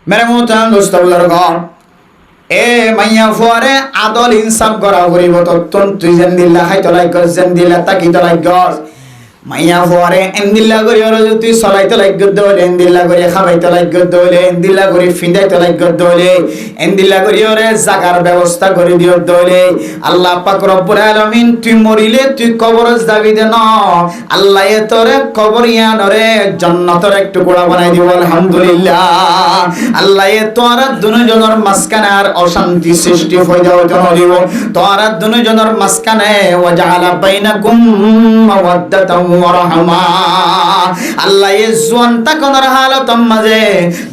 মেরে মোহতারাম দোস্ত বুজুর্গণ, এ মাইয়া ফুয়ারে আদল ইনসাফ করা করিব তত্তন তুই যেন দিল্লা খাইতে লাগ যেন দিল্লা তাকিতে লাগ মাইয়া ফুয়ারে এন্দিল্লা করি ওর তুই চলাইতে লাগ দলে এন্দিল্লা করি খাবাইতে লাগ দলে এন্দিল্লা করি ফিন্দাইতে লাগ দলে এন্দিল্লা করি ওরে জাগার ব্যবস্থা করে দিও দলে। আল্লাহ পাক রব্বুল আলামিন তুই মরিলে তুই কবর যাবি দে ন, আল্লাহ এ তোরে কবর ইয়ানরে জান্নাতের এক টুকরা বানাই দিব আলহামদুলিল্লাহ। আল্লাহ এ তোরা দুজনের মাঝখানে আর অশান্তি সৃষ্টি হয়ে যাওয়ার জন্য দিব, তোরা দুজনের মাঝখানে ওয়াজআলা বাইনাকুম মাওয়াদ্দাতাম ওয়া রাহমা। আল্লাহ এ জোয়ান তাকনের হালত মাঝে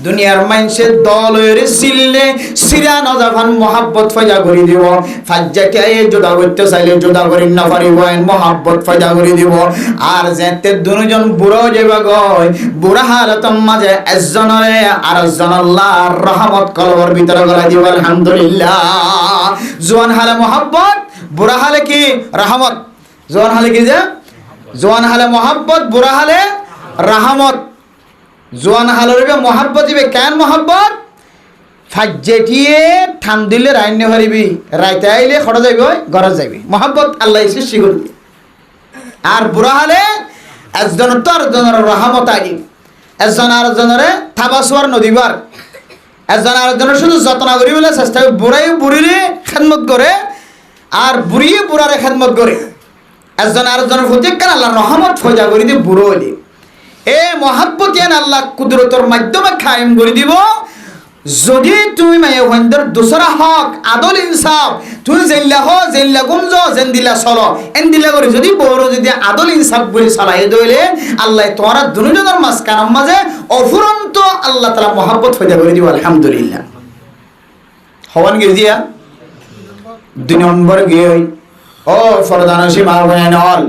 দুনিয়ার মানুষের দল হয়ে সিললে সিরা নজাফান মোহাব্বত ফয়দা করে দিব, ফাজ্জাকে এ জোদা করতে চাইলে জোদা করি না পারিব মোহাব্বত ফয়দা করে দিব। আর যেতে দুজন বুড়ো যাবে গয় বুড়া হালত মাঝে একজনরে আর একজন আল্লাহর রহমত কলবর ভিতরে গলায় দিব আলহামদুলিল্লাহ। জোয়ান হালে মোহাব্বত, বুড়া হালে কি রহমত। জোয়ান হালে কি যে জোয়ান হালে মোহাব্বত, বুড়া হালে রহমত। জোয়ান হালের মোহাব্বত দিবে কেন মোহাব্বত ফাজ্জেটিয়ে ঠান দিলে রাইন হারিবি, রাইতে আইলে খড়া যাইবে ঘরে যাইবি, মোহাব্বত আল্লাহ সৃষ্টি করবি। আর বুড়া হালে একজনের তো আরেকজনের রহমত আইবি, একজন আরেকজনের থাবাসুয়ার নদীবার, একজন আরেকজনের শুধু যত্ন করি বলে চেষ্টা করি। বুড়াই বুড়িরে খেদমত করে আর বুড়িয়ে বুড়ারে খেদমত করে, একজন আরেকজনের প্রতি কেন আল্লাহ রহমত ফয়দা করে দিয়ে বুড়ো হইলে এ মহাব্বত আল্লাহ কুদরতর মাধ্যমে কায়েম করে দিব। যদি তুমি মায়ে হইন্দর দোসরা হক আদল ইনসাফ তুই জেল্লা হ জেল্লা গুমজ জেন দিলা চলো এন দিলা করে যদি বড় যদি আদল ইনসাফ বলে চালাই দইলে আল্লাহ তোরা দুজনের মাঝখানের মাঝে অফুরন্ত আল্লাহ তাআলা মহাব্বত ফয়দা করে দিব আলহামদুলিল্লাহ। হওয়ান গিয়া 2 নম্বর গিয়ে ও ফরদানসি মা বয়ানল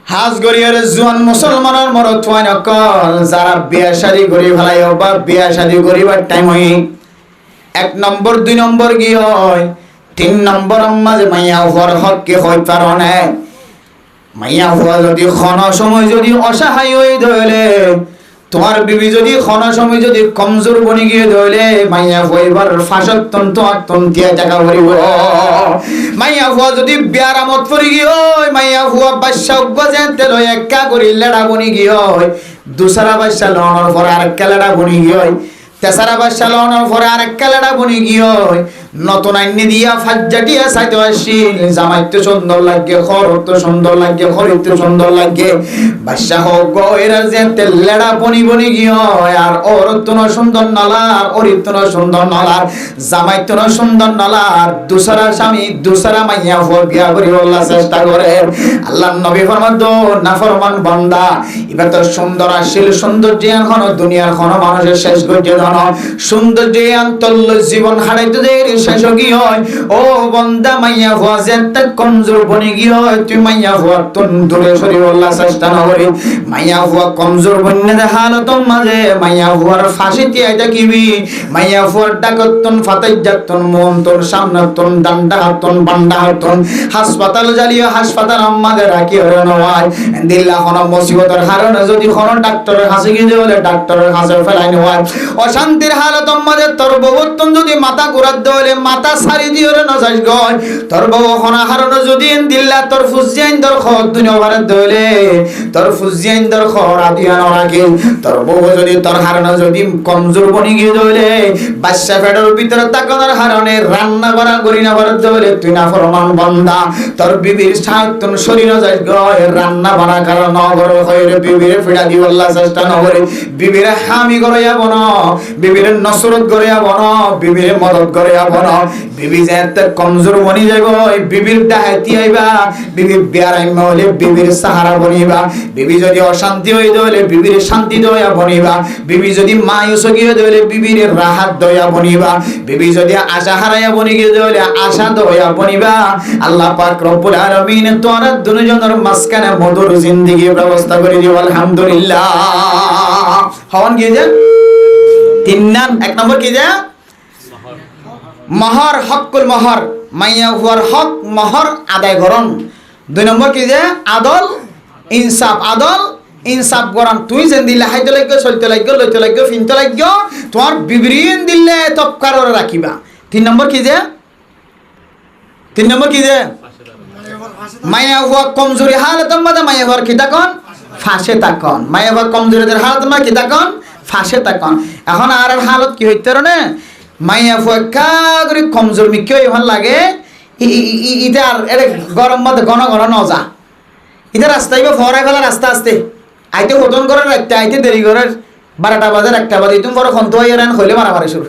হাজ গরিয়ার জোয়ান মুসলমানের মরত হয় নকল যারা বিয়া শাদী করি ফেলাই বা বিয়া শাদী করিবার টাইম হয় 1 নম্বর 2 নম্বর কি হয় 3 নম্বর মাঝে মাইয়া হওয়ার হক কে হয় পারনে মাইয়া হওয়া যদি খন সময় যদি অসহায় হয়ে ধরে তোমার বিবি যদি খন সময় যদি কমজোর বনি গিয়ে ধরে মাইয়া হইবার ফাঁসত তন্তিয়া টাকা ভরিব। মাইয়া হুয়া যদি বিয়ারামত পড়ি গিয়ে মাইয়া হুয়া বাদশা গজে তেল একা করি লেড়া বনি গিয়ে দুসরা বাদশা লওয়ার পর আর কেলেড়া বনি গিয়ে তেসারা বাদশা লওয়ার পর আর কেলেড়া বনি গিয়ে নতুন আইনি দিয়া ফাজ্জাটিয়া চাইতে আসিল জামাইতে সুন্দর লাগে খরত সুন্দর লাগে খরিত সুন্দর লাগে বাদশা হোক এরা যে তেলেড়া বনি বনি গিয়ে আর ওরতন সুন্দর নলার ওরিতন সুন্দর নলার জামাইতন সুন্দর নলার দুসরা স্বামী দুসরা মাইয়া হো বিয়া করি আল্লাহ চেষ্টা করে। আল্লাহ নবী ফরমান দো নাফরমান বান্দা এবার তো সুন্দর আসিল সৌন্দর্যান হন দুনিয়ার হন মানুষের শেষ গজ্জে ধন সৌন্দর্যান তল্ল জীবন হারাইতে দেয় শেষ কি হয় ও বান্দা মাইয়া হওয়া যেতে কমজোর বনি গিয়ে হয় তুই মাইয়া হওয়ার তন দূরে সরি আল্লাহ চেষ্টা না করি মাইয়া হওয়া কমজোর বন্যে হালত মাঝে মাইয়া হওয়ার ফাঁসি তিয়াই দেখিবি মাইয়া হওয়ার ডাকতন ফাতাই যাতন মন তোর সামনে তন ডান্ডা হাতন বান্ডা হাতন হাসপাতাল জ্বালিয়ে হাসপাতাল আমাদের রাখি হরে নয় দিল্লা কোন মুসিবতের হারণে যদি কোন ডাক্তারের কাছে গিয়ে বলে ডাক্তারের কাছে ফেলাই নয় অশান্তির হালত মাঝে তোর বহুতন যদি মাথা ঘুরাত দেওয়ালে মাথা সারি দিয়ে না যাস গয় তোর বউ খনা হারণ যদি দিল্লা তোর ফুজিয়াইন দর খর দুনিয়া ভারত দলে তোর ফুজিয়াইন দর খর আদিয়ান রাখে তোর বউ যদি তোর হারণ যদি কমজোর বনি গিয়ে দলে বাদশা ফেডার ভিতরে তাকানোর হারণে রান্না করা করি না ভারত দলে তুই না ফরমান বান্দা তোর বিবির সাতন শরীর যাস গয় রান্না বানা কারণ নগর হয়ে বিবির ফিড়া দিব আল্লাহ চেষ্টা না করে বিবির হামি করে যাব না বিবির নসরত করে যাব না বিবির মদত করে যাব না বিবি যেতে কমজোর বনি যাব বিবির ডাহাতি আইবা বিবির বিয়ারাই মহলে বিবির সাহারা বনিবা বিবি যদি অশান্তি হই দলে বিবির শান্তি দয়া বনিবা বিবি যদি মায়ুস গিয়ে দলে বিবির রাহাত দয়া বনিবা বিবি যদি আশা হারায়া বনি গিয়ে দলে আশা দয়া বনিবা। আল্লাহ পাক রব্বুল আলামিন তোরা দুজনের মাঝখানে মধুর জিন্দেগির ব্যবস্থা করে দিও আলহামদুলিল্লাহ। হওয়ান কি যে 1 নম্বর কি যে মহর হকুল মহর মাইয়া হুয়ার হক মহর আদায় করন। 2 নম্বর কি যে আদল ইনসাফ আদল ইনসাফ করান তুই যেন দিলে হাইতে লাগবে চলতে লাগবে লইতে লাগবে ফিনতে লাগবে তোমার বিবরিন দিলে তপকার রাখিবা। 3 নম্বর কি যে মাইয়া হওয়া কমজোরি হালতের মধ্যে মাইয়া হওয়ার কি তাকন ফাঁসে তাকন, মাইয়া হওয়া কমজোরিদের হালতের মধ্যে কি তাকন ফাঁসে তাকন। এখন আর হালত কি হইতে রে মাইয়া ফুয়া করে কমজোর মিকে এখন লাগে ইটা আর এটা গরম মধ্যে ঘন ঘন নজা ইটা রাস্তায় বা ফরাই ফেলা রাস্তা আসতে আইতে হোদন করে রাখতে আইতে দেরি করে 12টা বাজে 1টা বাজে তুমি বড় খন্ত হয়ে রান হইলে মারামারি শুরু,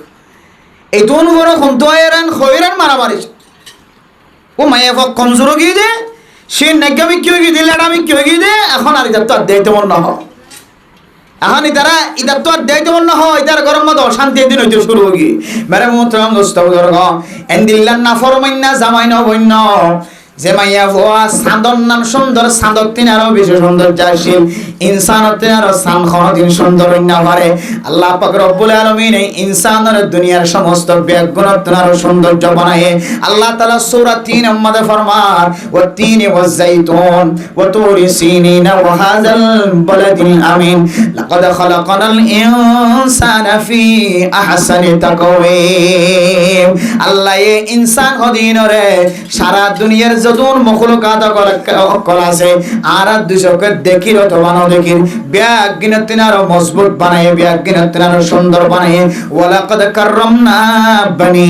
এই তুমি বড় খন্ত হয়ে রান হইরান মারামারি। ও মাইয়া ফুয়া কমজোরও গিয়ে দে সে নাগ্যামি কি হয়ে গিয়ে দিলে আমি কি হয়ে গিয়ে দে এখন আর এটা তো আর দেয় তেমন না হয়। এখন ইতারা ইতার তো আর দেয় তেমন না হয়, ইতার গরম মতো অশান্তি এদিন হইতে শুরু হয়ে গিয়ে মেরে মোহতরম দোস্ত বুজুর্গ এন্দিল্লান না ফরমাইন্না জামাই ন বন্য যে মাইয়া ফুয়া সাদর নাম সুন্দর, সাদর তিন আরো বেশি সুন্দর জাসিল ইনসানত তিন আরো সান দিন সুন্দর না পারে। আল্লাহ পাক রব্বুল আলামিন এই ইনসানের দুনিয়ার সমস্ত ব্যাগুণ আরো সৌন্দর্য বানায়। আল্লাহ তাআলা সূরা 3 মধ্যে ফরমান ওয়া তিন ওয়া যাইতুন ওয়া তুরি সিনিন ওয়া হাযাল বালাদিল আমিন লাকাদ খালাকানাল ইনসানা ফি আহসানি তাকওয়িম। আল্লাহ এই ইনসান হদিনরে সারা দুনিয়ার যতন মখলুকাত কল আছে আর দুশোকে দেখির অথবা না দেখির ব্যাগিনতিন আরো মজবুত বানায়, ব্যাগিনতিন আরো সুন্দর বানায়। ওয়ালাকাদ কাররামনা বনি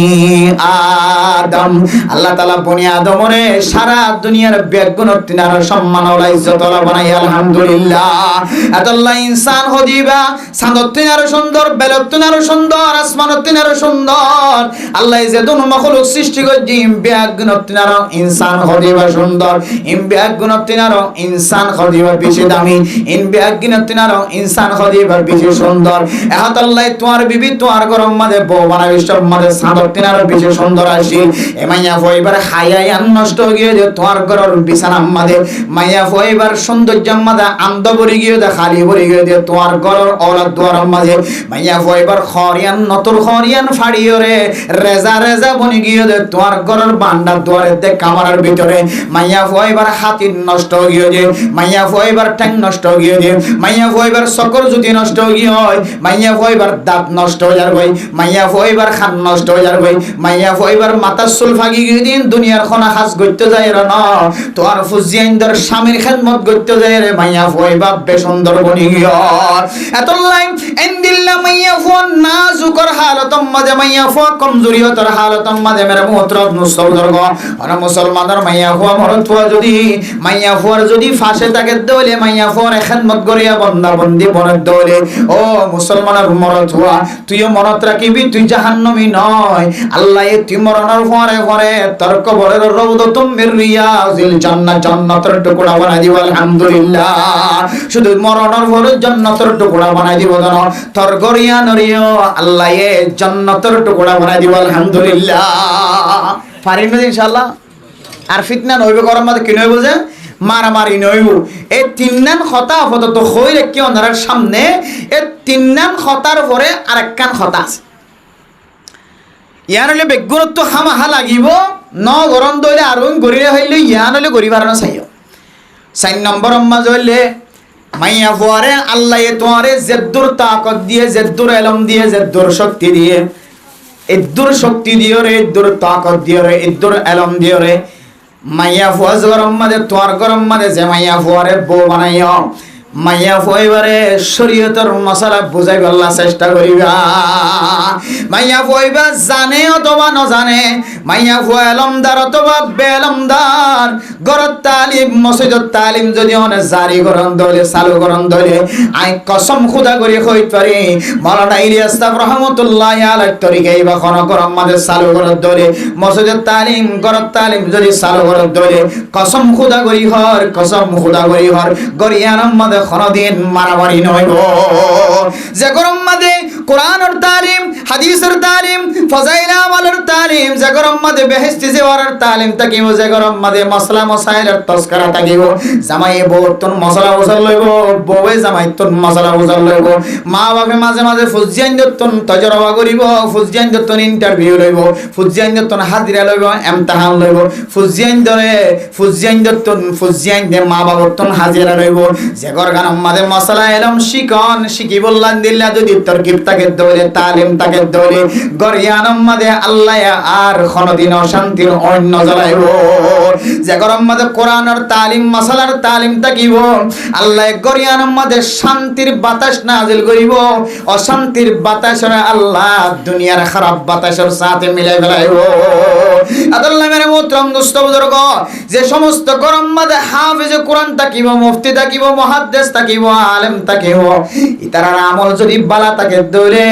আদম, আল্লাহ তাআলা বনি আদমরে সারা দুনিয়ার ব্যাগিনতিন আরো সম্মানওয়ালা ইজ্জতওয়ালা বানায়। আলহামদুলিল্লাহ আল্লাহ ইনসান হদিবা সাদতিন আরো সুন্দর, বেলতিন আরো সুন্দর, আসমানতিন আরো সুন্দর। আল্লাহ যে দুন মখলুক সৃষ্টি করছে ব্যাগিনতিন আরো ইনসান হদিবা সুন্দর, ইন ব্যাগিনতিন আরো ইনসান হদিবা বেশি দামি, ইন ব্যাগিনতিন আরো ইনসান হদিবা বেশি সুন্দর। এত আল্লাহ তোমার বিবি তোমার গরম মাঝে বউ বানাবি সব মাঝে সাদতিন আরো বেশি সুন্দর আসি। এ মাইয়া ফইবার হায়াই নষ্ট গিয়ে যে তোমার ঘরের বিছানার মাঝে মাইয়া ফইবার সৌন্দর্য মাঝে আন্দ ভরে গিয়ে দে খালি ভরে গিয়ে দে তোমার ঘরের অলাদ দুয়ার মাঝে মাইয়া ফইবার খরিয়ান নতুন খরিয়ান ফাড়িও রে রেজা রেজা বনি গিয়ে দে তোমার ঘরের বান্ডার দুয়ারে দে কামারের ভিতরে মাইয়া ফইবার হাতির নষ্ট গিয়ে যে মাইয়া ফইবার ট্যাং নষ্ট গিয়ে যে মাইয়া ফইবার সকর যদি নষ্ট গিয়ে হয়, মাইয়া ফইবার দাঁত নষ্ট হয়ে যার ভাই, মাইয়া ফইবার খান নষ্ট হয়ে যার ভাই, মাইয়া ফইবার মাথার চুল ফাঁকি গিয়ে দিন দুনিয়ার খনা হাজ করতে যায় রে না তোর ফুজিয়াইন্দর স্বামীর খেদমত করতে যায় রে মাইয়া ফইবা বেসুন্দর বনি গিয়ে এত লাইন এন্দিল্লা মাইয়া ফোন নাজুকর হালতম মাঝে মাইয়া ফো কমজোরিয়তর হালতম মাঝে মেরে মুহতরম নুসৌদর্গ আর মুসলমানের মাইয়া ফো মরত ফো যদি মাইয়া ফোর যদি ফাঁসে তাকে দলে মাইয়া ফোর খেদমত করিয়া বন্দা বন্দি বনত দলে ও মুসলমানের মরত হওয়া তুইও মনত রাখিবি তুই জাহান্নামী নয়। আল্লাহ তুই মরণের পরে পরে তোর কবরের রওদাতুম মির রিয়াজিল জান্নাত জান্নাতের টুকরা বানাই দিব। আলহামদুলিল্লাহ শুধু মরণের পরে জান্নাতের টুকরা বানাই দিব জান তোর গরিয়া নরিও আল্লাহ এ জান্নাতের টুকরা বানাই দিব। আলহামদুলিল্লাহ পারিন ইনশাআল্লাহ। আর ফিতনা নইবে গরম মাঝে কি নইব যে মারামারি নইব। এই 3 নান কথা আপাতত হই রেখে ওনার সামনে এই 3 নান কথার পরে আরেকখান কথা আছে। ইয়ান হলে বেগুনত হামাহা লাগিব ন গরম দইলে আর গরিরে হইলে ইয়ান হলে গরি বাড়ানো চাইও। 4 নম্বর মাঝ হইলে মাইয়া ফুয়ারে আল্লাহ তোমারে জেদ্দুর তাকত দিয়ে জেদ্দুর এলম দিয়ে জেদ্দুর শক্তি দিয়ে ইদ্দুর শক্তি দিও রে ইদ্দুর তাকত দিও রে ইদ্দুর এলম দিও রে মাইয়া ফুয়াজ গরম মাঝে তোমার গরম মাঝে যে মাইয়া ফুয়ারে বউ বানাইও মাইয়া ফুয়াইবারে শরীয়তের মশলা বুঝাই বলার চেষ্টা করিবা। মাইয়া ফুয়াইবা জানে অথবা নজানে, মাইয়া ফুয়া এলমদার অথবা বেলমদার গরত তালিম মসজিদত তালিম যদি অনেক জারি করন দলে চালু করন দলে আই কসম খুদা করি কইত পারি মাওলানা ইলিয়াস সাহেব রহমাতুল্লাহি আলাইহি তরিকাই বা কোন গরম মাঝে চালু করত দলে মসজিদত তালিম গরত তালিম যদি চালু করত দলে কসম খুদা করি হর কসম খুদা করি হর গরিয়ানাম মাঝে কোনদিন মারামারি নইব। যে গরম মাঝে কোরআনের তালিম হাদিসের তালিম, ফজাইল আমলের তালিম, যে গরম মাঝে বেহেশতি যাওয়ার তালিম থাকিব, যে গরম মাঝে মশলা মশাইলের তস্করা থাকিব। জামাই বউতন মশলা বুঝার লইব, বউয়ে জামাইতন মশলা বুঝার লইব। মা বাপে মাঝে মাঝে ফুজিয়ান দত্তন তজরবা করিব, ফুজিয়ান দত্তন ইন্টারভিউ লইব, ফুজিয়ান দত্তন হাজিরা লইব, এমতাহান লইব, ফুজিয়ান দরে ফুজিয়ান দত্তন ফুজিয়ান দে মা বাবতন হাজিরা লইব। যে গর গান মাঝে মশলা এলম শিকন শিকি বললান দিল্লা যদি তরকিব তাকে দৌলে তালিম তাকে দৌলে গরিয়ানম মাঝে আল্লাহ আর কোনদিন অশান্তির অন্য জ্বালাইব। যে গরম মাঝে কোরআনের তালিম মশলার তালিম থাকিব, আল্লাহ গরিয়ানম মাঝে শান্তির বাতাস নাজিল করিব। অশান্তির বাতাসের আল্লাহ দুনিয়ার খারাপ বাতাসের সাথে মিলাই ফেলাইব। আদাল্লাহ মেরে মোহতরম দোস্ত বুজুর্গ, যে সমস্ত গরম মাঝে হাফেজ কোরআন থাকিব, মুফতি থাকিব, মুহাদ্দিস থাকিব, আলেম থাকিব, ইতারার আমল যদি বালা থাকে দৌলে,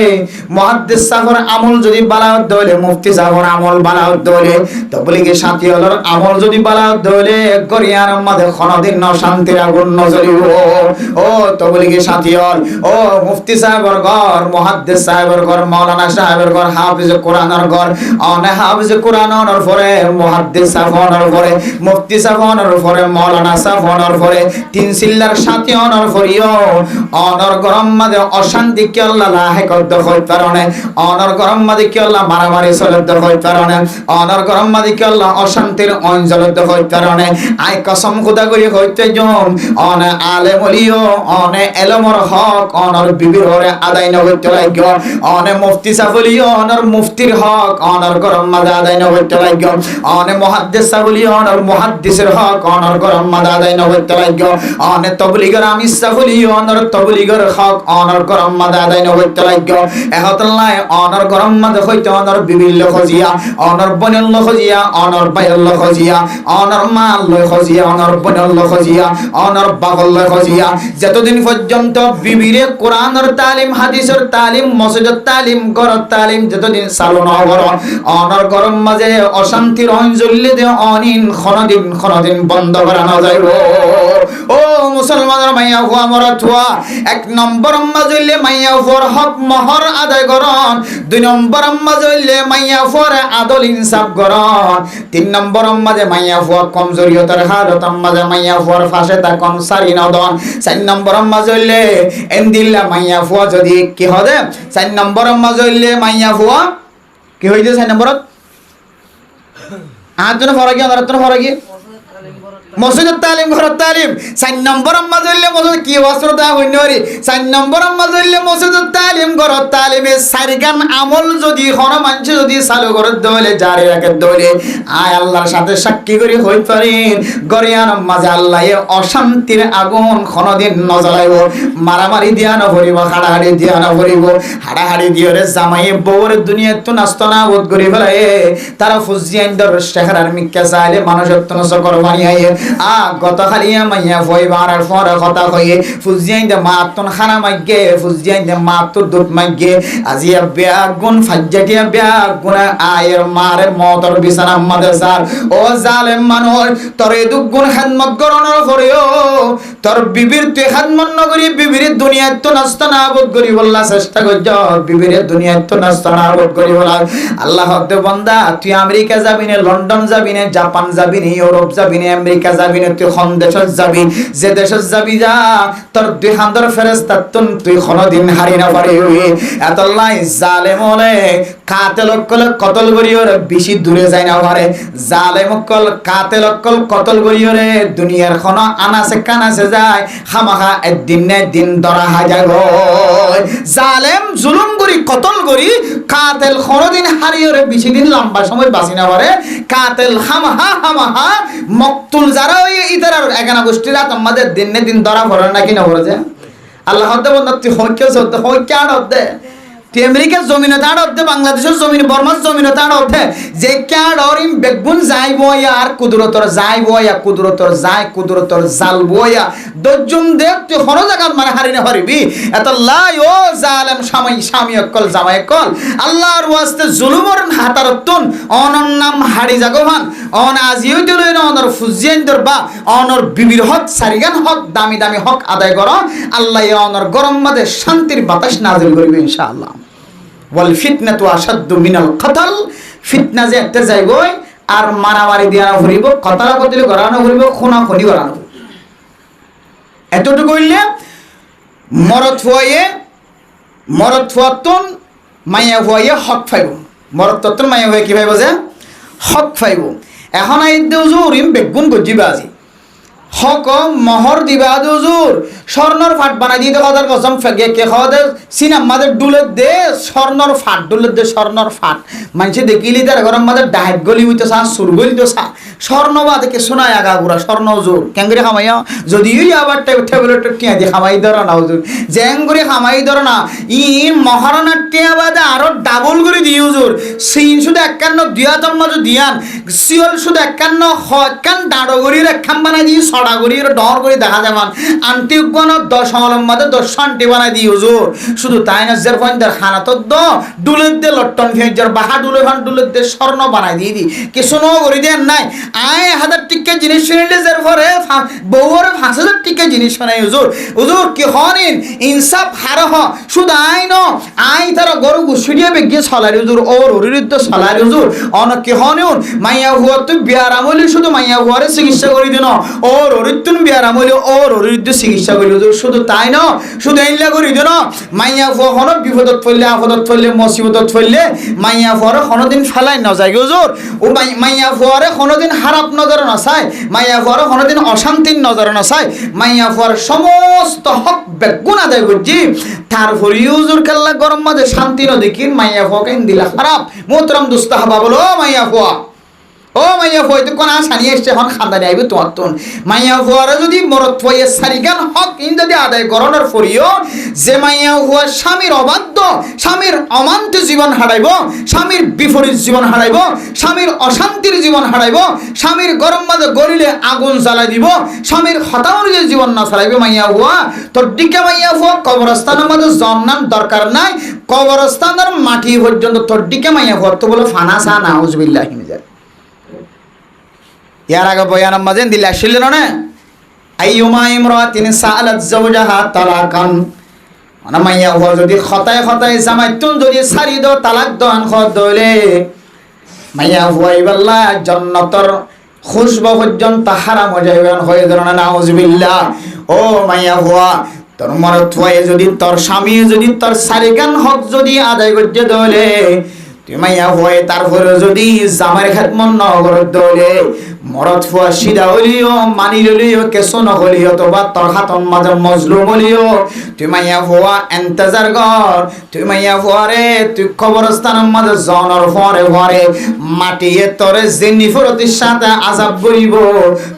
মুহাদ্দিস সাহর আমল যদি বালা দৌলে, মুফতি সাহর আমল বালা দৌলে, তবলিগে সাথী হলর আমল যদি বালা দৌলে, গরিয়ার মাঝে কোনদিন শান্তির আগুন নজরিব। ও তবলিগে সাথী হল, ও মুফতি সাহেবের ঘর, মুহাদ্দিস সাহেবের ঘর, মাওলানা সাহেবের ঘর, হাফেজ কোরআনের ঘর, অনে হাফেজ কোরআনের পরে মুহাদ্দিস সাহেবের পরে, মুফতি সাহেবের পরে, মাওলানা সাহেবের পরে, তিন সিল্লার সাথী অনর পরিও অনর গরম মাঝে অশান্তি কি আল্লাহ লাহে করতে হয় কারণে, অনর গরম মাঝে কি আল্লাহ মারামারি চলতে হয় কারণে, অনর গরম মাঝে কি আল্লাহ অশান্তির অঞ্চলতে হয় কারণে। আই কসম খুদা করি হইতে জম অনে আলেম হলিও অনে এলমর হক অনর বিবির হরে আদায় নগরতে লাগি, অনে মুফতি সাফলিও অনর মুফতির হক অনর গরম মাঝে আদায় নগরতে লাগি, অনে মুহাদ্দিস সাফলিও অনর মুহাদ্দিসের হক অনর গরম মাঝে আদায় নগরতে লাগি, অনে তবলিগের আমিস সাফলিও অনর তবলিগের হক অনর গরম মাঝে আদায় নগরতে লাগি। এহতল্লাহ অনর গরম মাঝে হইতে অনর বিবিল খজিয়া, অনর বনল খজিয়া, অনর বাইল খজিয়া, অনর মাল খজিয়া, অনর বনল খজিয়া, অনর বাগল খজিয়া। যতদিন পর্যন্ত বিবিরে কোরআনের তালিম, হাদিসের তালিম, মসজিদের তালিম, গরর তালিম যতদিন চালু না কর, অনর গরম মাঝে অশান্তির অঞ্জলি দে অনিন কোনদিন বন্ধ করা না যাইব। ও মুসলমানের মাইয়া হুয়া মরা থুয়া, এক নম্বর মাঝলে মাইয়া হুয়ার হক মহর আদায় করন, দুই নম্বর মাঝলে মাইয়া হুয়ার আদল ইনসাফ করন, তিন নম্বর মাঝে মাইয়া হুয়া কমজোরিয়তের হালত মাঝে মাইয়া হুয়ার ফাঁসে তাকন সারি নদন, চার নম্বর মাঝলে এন্দিল্লা মাইয়া হুয়া যদি কি হবে, চার নম্বর মাঝলে মাইয়া হুয়া কি হইছে, চার নম্বরত আর জন্য ফরকি আর জন্য ফরকি মসজিদের তালিম, ঘরের তালিম। 4 নম্বর আম্মা জইলে মসজিদ কি অস্ত্রতা হইনরি, 4 নম্বর আম্মা জইলে মসজিদের তালিম, ঘরের তালিমে সারিগান আমল যদি কোন মানুষ যদি চালু করে দলে জারি রাখে দলে আয় আল্লাহর সাথে সাক্ষী করি হই পারেন গরিয়ান মাঝে আল্লাহ অশান্তির আগুন কোনদিন নজলাইব, মারামারি দিয়া না ভরিব, হাড়াহাড়ি দিয়া না ভরিব, হাড়াহাড়ি দিয়রে জামাই বউর দুনিয়া তো নাস্ত না বোধ করি ফেলায়, তারা ফুজিয়াইন্দর শেখরার মিক্কা চাইলে মানুষের তো নসকর বানিয়ে গত খালিয়া মাইয়া ফইবার আর ফর কথা কইয়ে ফুজিয়াইন্দে মাতন খানা মাইগে, ফুজিয়াইন্দে মাতর দুধ মাইগে, আজিয়া বেগুন ফাজ্জাটিয়া বেগুন আয়ের মারে মতর বিছানা মাদ্রাসার। ও জালেম মানুষ তোরে দুগুণ খেদমত করণর করিও, তোর বিবির তুই খেদমত নকরি বিবির দুনিয়াত তো নষ্ট না বোধ করি বললা চেষ্টা করছ, বিবির দুনিয়াত তো নষ্ট না বোধ করি বলা। আল্লাহ হদ্দে বন্দা তুই আমেরিকা যাবি না, লন্ডন যাবি না, জাপান যাবি না, ইউরোপ যাবি না, আমেরিকা যাবি না, তুই কোন দেশত যাবি, যে দেশত যাবি যা তোর দুই হান্দর ফেরেশতা তুই কোনদিন হারি না পারিবি। এতলাই জালেম হলে কাতেল অকল কতল করিওরে বেশি দূরে যায় না পারে, জালেম অকল কাতেল অকল কতল করিওরে দুনিয়ার কোন আনাসে কানাসে যায় খামাখা একদিন না একদিন ধরা হাজার হয়। জালেম জুলুম করি কতল করি কাতেল কোনদিন হারিওরে বেশি দিন লম্বা সময় বাঁচি না পারে, কাতেল হামাহা মকতুল যারা ওই ইতারার একানা গোষ্ঠীর আমাদের দিন না দিন ধরা পড়ে নাকি না পড়ে যায়। আল্লাহ হতে বন্ধ তুই হইকে আড়তে তুই আমেরিকার জমিনে তাড়তে, বাংলাদেশের জমিনে, বর্মার জমিনে তাড়তে, যে ক্যাডরিম বেগুন যাইব আর কুদরতর যাইব কুদরতর যায় কুদরতর জাল বয়া দজ্জুম দেখ তুই হর জায়গা মানে হারি না পারিবি। এত লাই ও জালেম স্বামী অকল জামাই অকল আল্লাহর ওয়াস্তে জুলুমর হাতারতুন অনর নাম হাড়ি জাগোহান অন আজিও দিল অনর ফুজিয়েন্দর বা অনর বিবির হক সারিগান হক দামি দামি হক আদায় কর, আল্লাহ অনর গরম মাঝে শান্তির বাতাস নাজিল করিবে ইনশাআল্লাহ। ওয়াল ফিতনাতু আশাদ্দু মিনাল কতল, ফিতনা যে একটা যাইবই আর মারামারি দিয়া ফুরিব, কতলা কতলি করানো ফুরিব, খুনা খুনি করানো। এতটুকু হইলে মরদ ফুয়াতুন মাইয়া ফুয়াইয়ে হক ফাইব, মরদ তত্তন মাইয়া ফুয়াই কি ফাইব যে হক ফাইব। এখন আইতে হুজুর ইম বেগুন গজিবা আজি হক মহর দিবা হুজুর স্বর্ণর ফাট বানাই দিতে কদার কসম ফেগে কে খাওয়াদের সিনাম মাদের ডুলের দে স্বর্ণর ফাট, ডুলের দে স্বর্ণর ফাট মানুষে দেখিলি তার ঘর আমাদের ডাইট গলি হইতো সা সুর গলি তো সা স্বর্ণ বা দেখে শোনায় আগা গুড়া স্বর্ণ হুজুর ক্যাঙ্গুরি খামাইয়া যদি আবার টেবিলের টিয়া দিয়ে খামাই ধরো না হুজুর, জ্যাঙ্গুরি খামাই ধরো না ই মহারণার টিয়া বাদে আরো ডাবল করে দিই হুজুর। সিন শুধু 51 দুয়াতর মাঝে দিয়ান, সিওল শুধু 51 দাঁড়ো গড়ির একখান বানাই দিয়ে ছড়া গড়ির ডর করে দেখা যামান আন্টি উগ্ন 10 হলম মাঝে 10 আন্টি বানাই দিই হুজুর। শুধু তাই না জের ফন্দার খানা তো ডুলের দে লট্টন ফেঞ্জার বাহা ডুলে ভান ডুলের দে স্বর্ণ বানাই দিয়ে দি কিছু ন করে দেন নাই। আয় 1000 টিকা জিনিস শুনিলে যার পরে বউর 5000 টিকা জিনিস শোনাই হুজুর। হুজুর কি হনিন ইনসাফ হারহ শুধু আই ন আই তার গরু গুছুড়িয়ে বেগিয়ে ছলারি হুজুর ওর অরিরিদ্ধ ছলারি হুজুর অন কি হনিন মাইয়া হুয়া তুই বিয়ার আমলি শুধু মাইয়া হুয়ারে চিকিৎসা করে দিন ওর অরিত্তুন বিয়ার আমলি ওর অরিরিদ্ধ চিকিৎসা করি হুজুর। শুধু তাই ন শুধু এইলা করে দিন মাইয়া হুয়া হন বিপদত ফেললে আপদত ফেললে মুসিবতত ফেললে মাইয়া হুয়ারে কোনোদিন ফেলাই না যায় হুজুর। ও মাইয়া হুয়ারে কোনোদিন খারাপ নজরে না চায়, মাইয়া ফুয়ার কোনোদিন অশান্তির নজরে না চায়, মাইয়া ফুয়ার সমস্ত হক বেগুন আদায় করছি। তারপরে হুজুর কাল্লা গরম মাঝে শান্তি ন দেখি মাইয়া ফুয়াকে দিলা খারাপ মোহতরম দুস্তাহাবা বলো মাইয়া ফুয়া ও মাইয়া ফুয়া তো কোন আশা নিয়ে এসছে এখন খান্দানি আইবে তোমার তুন মাইয়া ফুয়ারা যদি মরদ ফুয়ে সারিগান হক ইন যদি আদায় করণের ফরিও যে মাইয়া ফুয়া স্বামীর অবাধ্য স্বামীর অমান্ত জীবন হারাইব, স্বামীর বিপরীত জীবন হারাইব, স্বামীর অশান্তির জীবন হারাইব, স্বামীর গরম মাঝে গলিলে আগুন জ্বালাই দিব, স্বামীর হতা অনুযায়ী জীবন না চালাইবে মাইয়া ফুয়া তোর দিকে মাইয়া ফুয়া কবরস্থানের মাঝে জন্নান দরকার নাই, কবরস্থানের মাটি পর্যন্ত তোর দিকে মাইয়া ফুয়া তো বলে ফানা সা না হুজবিল্লাহি মিজার। ইয়ার আগে বয়ানের মাঝে দিলে আসছিল না আইয়ুমা ইমরাতিন সাআলাত যাওজাহা তালাকান মানে মাইয়া হুয়া যদি খতায় জামাইতুন যদি সারি দাও তালাক দান খত দলে মাইয়া হুয়া ইবাল্লাহ জান্নাতর খুশবু পর্যন্ত হারাম হয়ে যাবে হয়ে ধরনা নাউজুবিল্লাহ। ও মাইয়া হুয়া তোর মরদ হয়ে যদি তোর স্বামী যদি তোর সারিগান হক যদি আদায় করতে দলে তুই মাইয়া হয়ে তারপরে যদি জামার খেদমত ন করে দলে মরদ ফুয়া সিধা হলিও মানি ললিও কেসো নহলিও তোবা তোর হাতন মাঝে মজলুম হলিও তুই মাইয়া ফুয়া এন্তেজার কর, তুই মাইয়া ফুয়ারে তুই কবরস্থানের মাঝে জনর ফরে ফরে মাটিয়ে তোরে জিনিফরতির সাথে আজাব করিব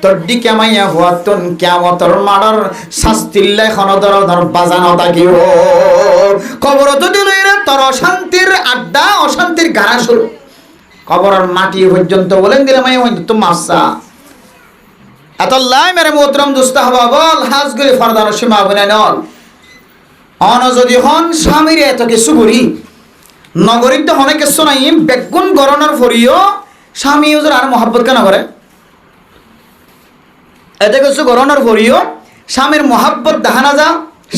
তোর দিকে মাইয়া ফুয়া তুন কিয়ামতর মাডর শাস্তিল্লাই খনদর ধর বাজানো থাকিব কবর তো দিলই রে তোর অশান্তির আড্ডা অশান্তির গাড়া শুরু কবরের মাটি পর্যন্ত বলেন দিলে মাই হইতো তো মাসা এতলাই মেরে মোহতরম দুস্তাহাবা বল হাজ করে ফরদার সীমা বনে নল অন যদি হন স্বামীর এত কিছু করি নগরীর তো অনেক কিছু নাই বেগুন গরনের ফরিও স্বামী হুজুর আর মহব্বত কেন করে এত কিছু গরনের ফরিও স্বামীর মহব্বত দেখানা যা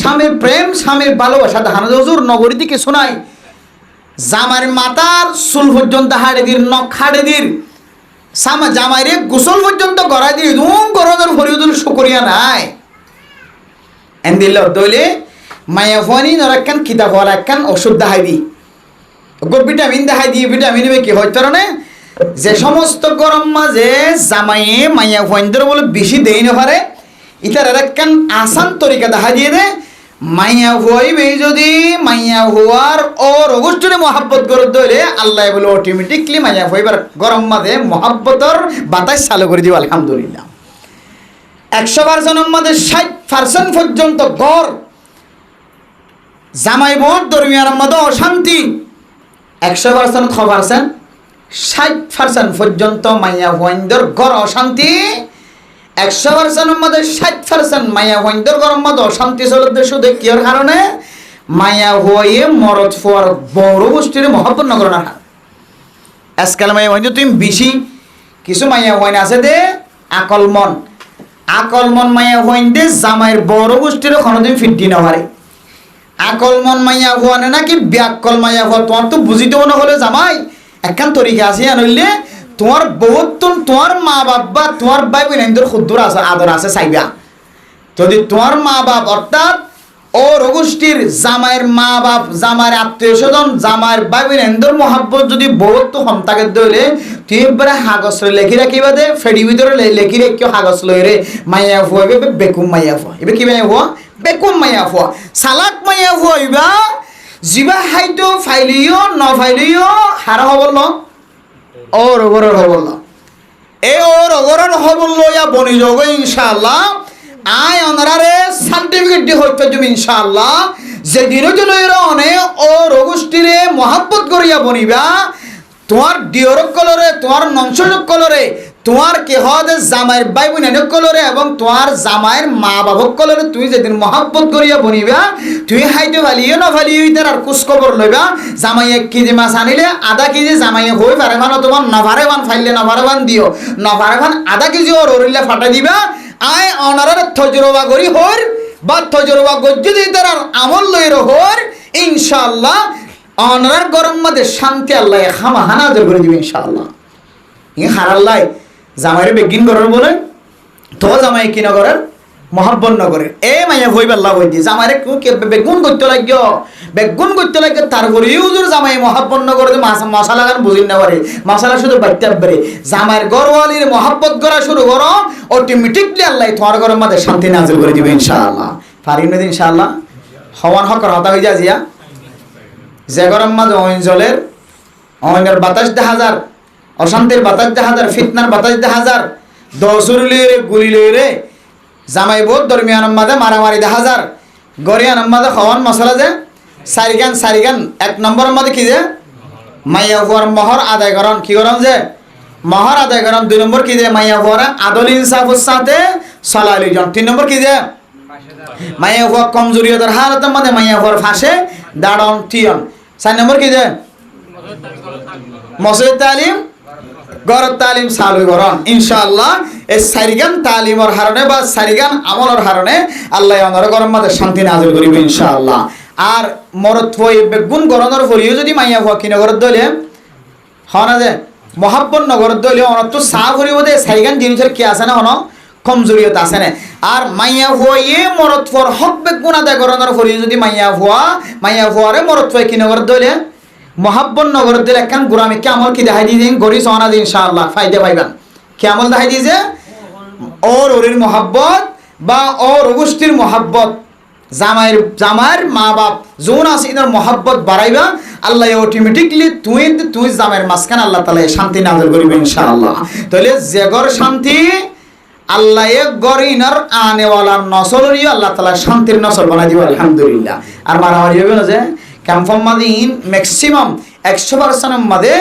স্বামীর প্রেম স্বামীর ভালোবাসা দেখানা যা হুজুর নগরীতে কিছু নাই। জামার মাতার চুল পর্যন্ত হাড়ে দির নখ হাড়ে দির জামাইরে গোসল পর্যন্ত গড়াই দির গরদের ফরিউদুল শুকরিয়া নাই এন দিল দইলে মায়া ফোয়ানি নরাক্কান কিতাব হওয়ার একখান ওষুধ দেখাই দি ভিটামিন দেখাই দিয়ে ভিটামিন কি হইতে না যে সমস্ত গরম মাঝে জামাইয়ে মাইয়া ফোয়ানদের বলে বেশি দেই না পারে ইতার একখান আসান তরিকা দেখা দিয়ে দে মাইয়া হইবে যদি মাইয়া হওয়ার ওর অগস্টরে মহাব্বত করে ধরে আল্লাহ বলে অটোমেটিকলি মাইয়া হইবার গরম মাঝে মহাব্বতর বাতাস চালু করে দিব আলহামদুলিল্লাহ। 100% মধ্যে 60% পর্যন্ত গড় জামাই বোর দরমিয়ার মধ্যে অশান্তি 100% খবরছেন 60% পর্যন্ত মাইয়া হইন্দর গড় অশান্তি 100% মধ্যে 60% মাইয়া হইন্দর গরম মধ্যে অশান্তি চলতে শুধু কিয়র কারণে মাইয়া হয়ে মরদ ফোয়ার বড় গোষ্ঠীর মহব্বত নগর না আজকাল মাইয়া হইন্দ তুমি বেশি কিছু মাইয়া হইন আছে দে আকল মন মাইয়া হইন্দে জামাইয়ের বড় গোষ্ঠীর কোনোদিন ফিরতি না পারে আকল মন মাইয়া ফুয়ানে নাকি ব্যাকল মাইয়া ফুয়া তোমার তো বুঝিতে মনে হলে জামাই একখান তরিকা আছে আনলে তোমার বহুত তোমার মা বাপ বা তোমার ভাই বোন ক্ষুদ্র আছে আদর আছে চাইবা যদি তোমার মা বাপ অর্থাৎ ও রঘুষ্ঠীর জামাইয়ের মা বাপ জামাইয়ের আত্মীয় স্বজন জামাইয়ের ভাই বোন এন্দর মহাব্বত যদি বহুত হমতাকে দইলে তুই এবারে হাগস লেখি রাখিবা দে ফেডি ভিতরে লেখি রেখে হাগস লই রে মাইয়া ফুয়া বেকুম মাইয়া ফুয়া এবার কি মাইয়া ফুয়া বেকুম মাইয়া ফুয়া সালাক মাইয়া ফুয়া ইবা জিবা হাইতো ফাইলিও ন ফাইলিও হারা হবল ন ও রগরের হবল এ ও রগরের হবল লইয়া বনি যোগ ইনশাআল্লাহ আয় অনারে সার্টিফিকেট দি হইতে তুমি ইনশাআল্লাহ যেদিনও জলইরা অনে ও রঘুষ্ঠীরে মহাব্বত করিয়া বনিবা তোমার ডিওরক কলরে তোমার নংশক কলরে তোমার কে হদে জামাইয়ের ভাই বোন এনক কলরে এবং তোমার জামাইয়ের মা বাবক কলরে তুই যেদিন মহাব্বত করিয়া বনিবা তুই হাইতে ফালিও না ফালিও তার আর কুছ খবর লইবা জামাই 1 কেজি মাছ আনিলে আধা কেজি জামাই হই পারে মানে তোমার নভারে বান ফাইলে নভারে বান দিও নভারে বান আধা কেজি ওর ওরিলে ফাটা দিবা আয় অনারের তজরবা করি হর বা তজরবা গজ্জ দিয়ে তার আমল লইর হর ইনশাআল্লাহ অনারের গরম মধ্যে শান্তি আল্লাহ খামা হানাজর করে দিবে ইনশাআল্লাহ ই হারাল্লাহ জামাইরে বেগিন করার বলে তো জামাই কি না করার মহাব্বত ন করে এ মাইয়া হই পাল্লা হই দি জামাইরে বেগুন করতে লাগিও বেগুন করতে লাগে তারপরে ইউজুর জামাই মহাব্বত ন করে মশলা গান বুঝিন না পারে মশলা শুধু বাইতে পারে জামাইয়ের গরওয়ালির মহাব্বত করা শুরু করো অটোমেটিকলি আল্লাহ তোমার ঘরের মধ্যে শান্তি নাজিল করে দিবে ইনশাআল্লাহ পারিন না ইনশাআল্লাহ হওয়ান হক হতা হই যা জিয়া যে গরম মাঝে অঞ্চলের অঞ্চলের বাতাস 10,000 অশান্তির বাতাস 10,000 ফিতনার বাতাস 10,000 দশরুলি রে গুলি লইরে জামাই বহুত দরমিয়ান মাঝে মারামারি 10,000 গরিয়ান মাঝে খাওয়ান মশলা যে সারিগান 1 নম্বরের মধ্যে কি যে মাইয়া ফুয়ার মহর আদায় করন কি করন যে মহর আদায় করন 2 নম্বর কি যে মাইয়া ফুয়ার আদল ইনসাফের সাথে সালালি জন 3 নম্বর কি যে মাইয়া ফুয়া কমজোরিয়তের হালতের মধ্যে মাইয়া ফুয়ার ফাঁসে দাঁড়ন টিয়ন 4 নম্বর কি যে মসজিদ তালিম গরত তালিম চালু করন ইনশাআল্লাহ এই সারিগান তালিমর হারণে বা সারিগান আমলর হারণে আল্লাহ অনর গরম মধ্যে শান্তি নাজিল করিবে ইনশাআল্লাহ আর মরত হই বেগুন গরনের ফরিও যদি মাইয়া ফুয়া কিনা গরত দইলে হনা যে মহাব্বত নগরত দইলে অনত তো সা করিব দে সারিগান জিনিসের কি আছে না হন কমজোরিয়ত আছে না আর মাইয়া ফুয়া এ মরত ফর হক বেগুন আদায় গরনের ফরিও যদি মাইয়া ফুয়ারে মরত ফুয়া কিনা গরত দইলে মহাব্বত নগর দিলে একখান গুরামি কেমন কি দেখাই দিয়ে দিন গড়ি সোনা দিন ইনশাআল্লাহ ফায়দা পাইবেন কেমন দেখাই দিয়েছে ওর ওরির মহাব্বত বা ওর গোষ্ঠীর মহাব্বত জামাইয়ের মা বাপ যোন আছে এদের মহাব্বত বাড়াইবা আল্লাহ অটোমেটিকলি তুই জামাইয়ের মাঝখান আল্লাহ তাআলা শান্তি নাযিল করবে ইনশাআল্লাহ তাহলে যে ঘর শান্তি আল্লাহ গড় ইনার আনেওয়ালা নসলরিও আল্লাহ তাআলা শান্তির নসল বানাই দিবে আলহামদুলিল্লাহ আর মারামারি হবে না যে কনফার্ম মাদিন ম্যাক্সিমাম 100% মধ্যে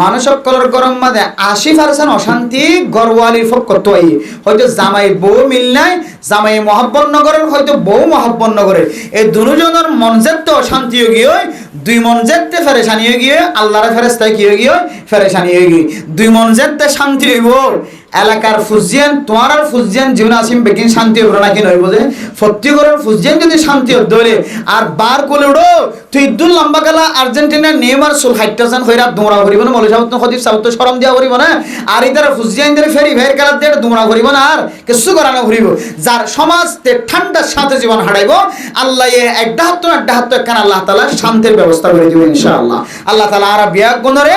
মানুষ সকলের গরম মধ্যে 80% অশান্তি গরওয়ালির ফকতই হয়তো জামাই বউ মিল নাই জামাই মহাব্বত নগরের হয়তো বউ মহাব্বত নগরের এই দুজনের মনজেতে অশান্তি হয়ে গিয়ে দুই মনজেতে ফেরেশানি হয়ে গিয়ে আল্লাহর ফেরেশতায় কি হয়ে গিয়ে ফেরেশানি হয়ে গিয়ে দুই মনজেতে শান্তি হইব এলাকার ফুজিয়ান তোমার আর ফুজিয়ান জীবন আসিম বেকিন শান্তি হইব না কি নইব যে ফত্তিগরের ফুজিয়ান যদি শান্তি হত ধরে আর বার কোলে উড়ো তুই দুল লম্বা গেলা আর্জেন্টিনা নেইমার সুল হাইটাসান হইরা দৌড়া করিব না মৌলভী সাহেব তো খতিব সাহেব তো শরম দিয়া করিব না আর ইতার ফুজিয়ান ধরে ফেরি ফের গেলা দিয়ে দৌড়া করিব না আর কিছু করানো ঘুরিব যার সমাজ তে ঠান্ডার সাথে জীবন হারাইব আল্লাহ এ 71 কান আল্লাহ তাআলা শান্তির ব্যবস্থা করে দিবেন ইনশাআল্লাহ আল্লাহ তাআলা আর বিয়া গুণরে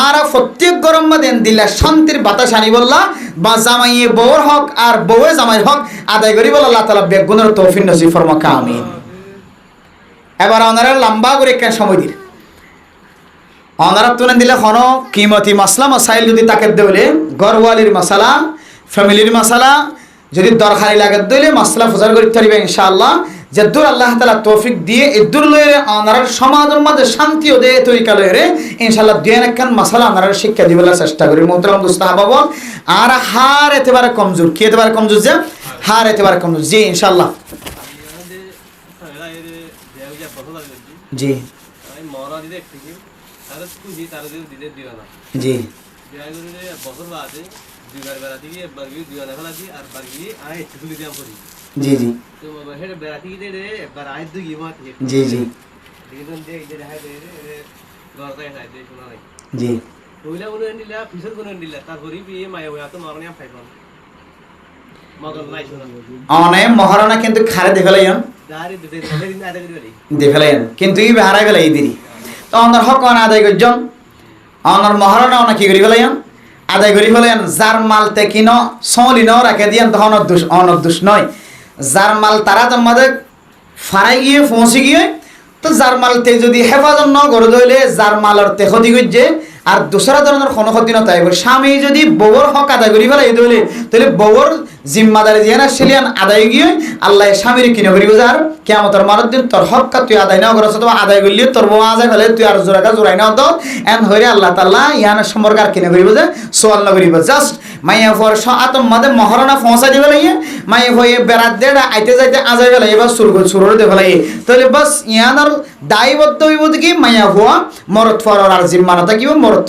আর প্রত্যেক গরম মধ্যে দিলা শান্তির বাতাস আনি বললা বা জামাইয়ে বউর হক আর বউয়ে জামাইয়ের হক আদায় করি বল আল্লাহ তাআলা বিয়া গুণের তৌফিক নসিব ফরমাক আমিন এবার ওনারা লম্বা করে কেন সময় দিন ওনারা তুলে দিলে হন কিমতি মাসলা মাসাইল যদি তাকে দেবলে গরওয়ালির মশালা ফ্যামিলির মশালা যদি দরকারি লাগে দিলে মশলা ফুজার করতে পারবে ইনশাআল্লাহ যে দূর আল্লাহ তাআলা তৌফিক দিয়ে এই দূর লইরে ওনার সমাজের মধ্যে শান্তি ও দেয় তরিকা লইরে ইনশাআল্লাহ দুই একখান মশলা ওনারা শিক্ষা দিবেলা চেষ্টা করি মোহতারাম দোস্ত আহবাব আর হার একেবারে কমজোর কি একেবারে কমজোর যে হার একেবারে কমজোর জি ইনশাআল্লাহ জি জি জি জি জি জি জি অনেক মহারণা কিন্তু খারে দেখলাইন দেখলাইন কিন্তু ই হারাই গেল এই দিদি তো অনার হক আদায় করছেন অনার মহারণা অনেক কি করি ফেলাইন আদায় করি ফেলাইন যার মালতে কিনো সলিন রাখে দিয়েন তখন অনদোষ নয় যার মাল তারা তোমাদের ফারাই গিয়ে পৌঁছে গিয়ে তো যার মালতে যদি হেফাজত ন করে ধরলে যার মালের তে ক্ষতি করছে আর দোসরা ধরনের কোনো ক্ষতি না তাই স্বামী যদি বউর হক আদায় করি ফেলাই ধরলে তাহলে বউর জিম্মাদারি যে না সেলিয়ান আদায় গিয়ে আল্লাহ স্বামীর কিনে করিব যার কেমতের মানত দিন তোর হকটা তুই আদায় না করছ তো আদায় করলি তোর বউ আদায় ফেলে তুই আর জোড়াই না তো এন হইরে আল্লাহ তাআলা ইয়ান সম্পর্ক আর কিনে করিব যে সোয়াল না করিব জাস্ট মাইয়া ফর আতম মাদে মহারণা পৌঁছা দিবে লাগে মাইয়া হয়ে বেড়াত দেড়া আইতে যাইতে আজাই ফেলে এবার সুররে দে ফেলে তাহলে বাস ইয়ানার দায়বদ্ধ হইব কি মাইয়া হওয়া মরত ফর আর জিম্মানা থাকিব মরত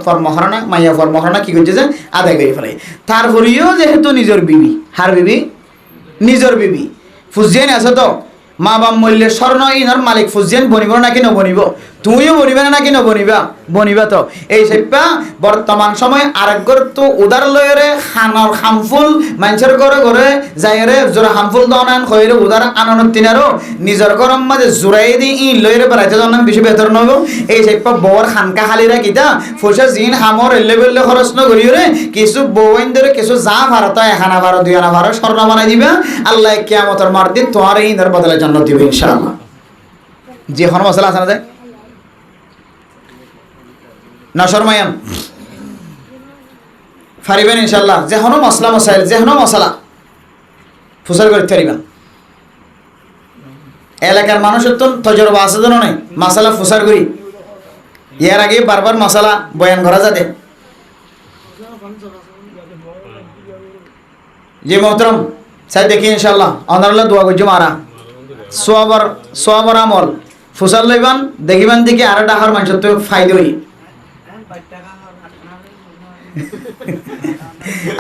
ফর মহারণা মাইয়া ফর মহারণা কি করছে যে আদায় করে ফেলে তারপরেও যেহেতু নিজের বিবি হার বিবি নিজের বিবি ফুজিয়ান আছে তো মা বাপ মূল্যের স্বর্ণ ইনার মালিক ফুজিয়ান বনিব নাকি নবনিব তুমিও বনিবে নাকি বনিবা তো এই সেপা বর্তমান সময় আরেকগর তো উদার লয়রে খানার হামফুল মানুষের ঘরে যাইরে জোরা হামফুল দনান খয়রে উদার আনন্দ তিনারও নিজের গরম মাঝে জোরাই দি ই লয়রে বেড়াইতে জানান বেশি বেতর নব এই সেপা বর খানকা খালিরা কিতা পয়সা জিন হামর এলেবেলে খরচ ন করিরে কিছু বউইন ধরে কিছু যা ভারত এখানা ভারত দুই আনা ভারত স্বর্ণ বানাই দিবা আল্লাহ কিয়ামতের মার দিন তোমার এই ইনার বদলে জান্নাত দিবে ইনশাআল্লাহ যে হন মশলা আছে না যায় না শর্মায়ান ফারিবেন ইনশাআল্লাহ যেহনো মশলা মশাইল যেহনো মশলা ফুসার করতে পারিবেন এলাকার মানুষের তো তজরবা আছে জানো নাই মশলা ফুসার করি এর আগে বারবার মশলা বয়ান করা যাতে যে মোহতরম চাই দেখি ইনশাআল্লাহ অনারুল্লাহ দোয়া করছো মারা সোয়াবর আমল ফুসার লইবান দেখিবান দেখি আর ডাহার মানুষের তো ফায়দা হই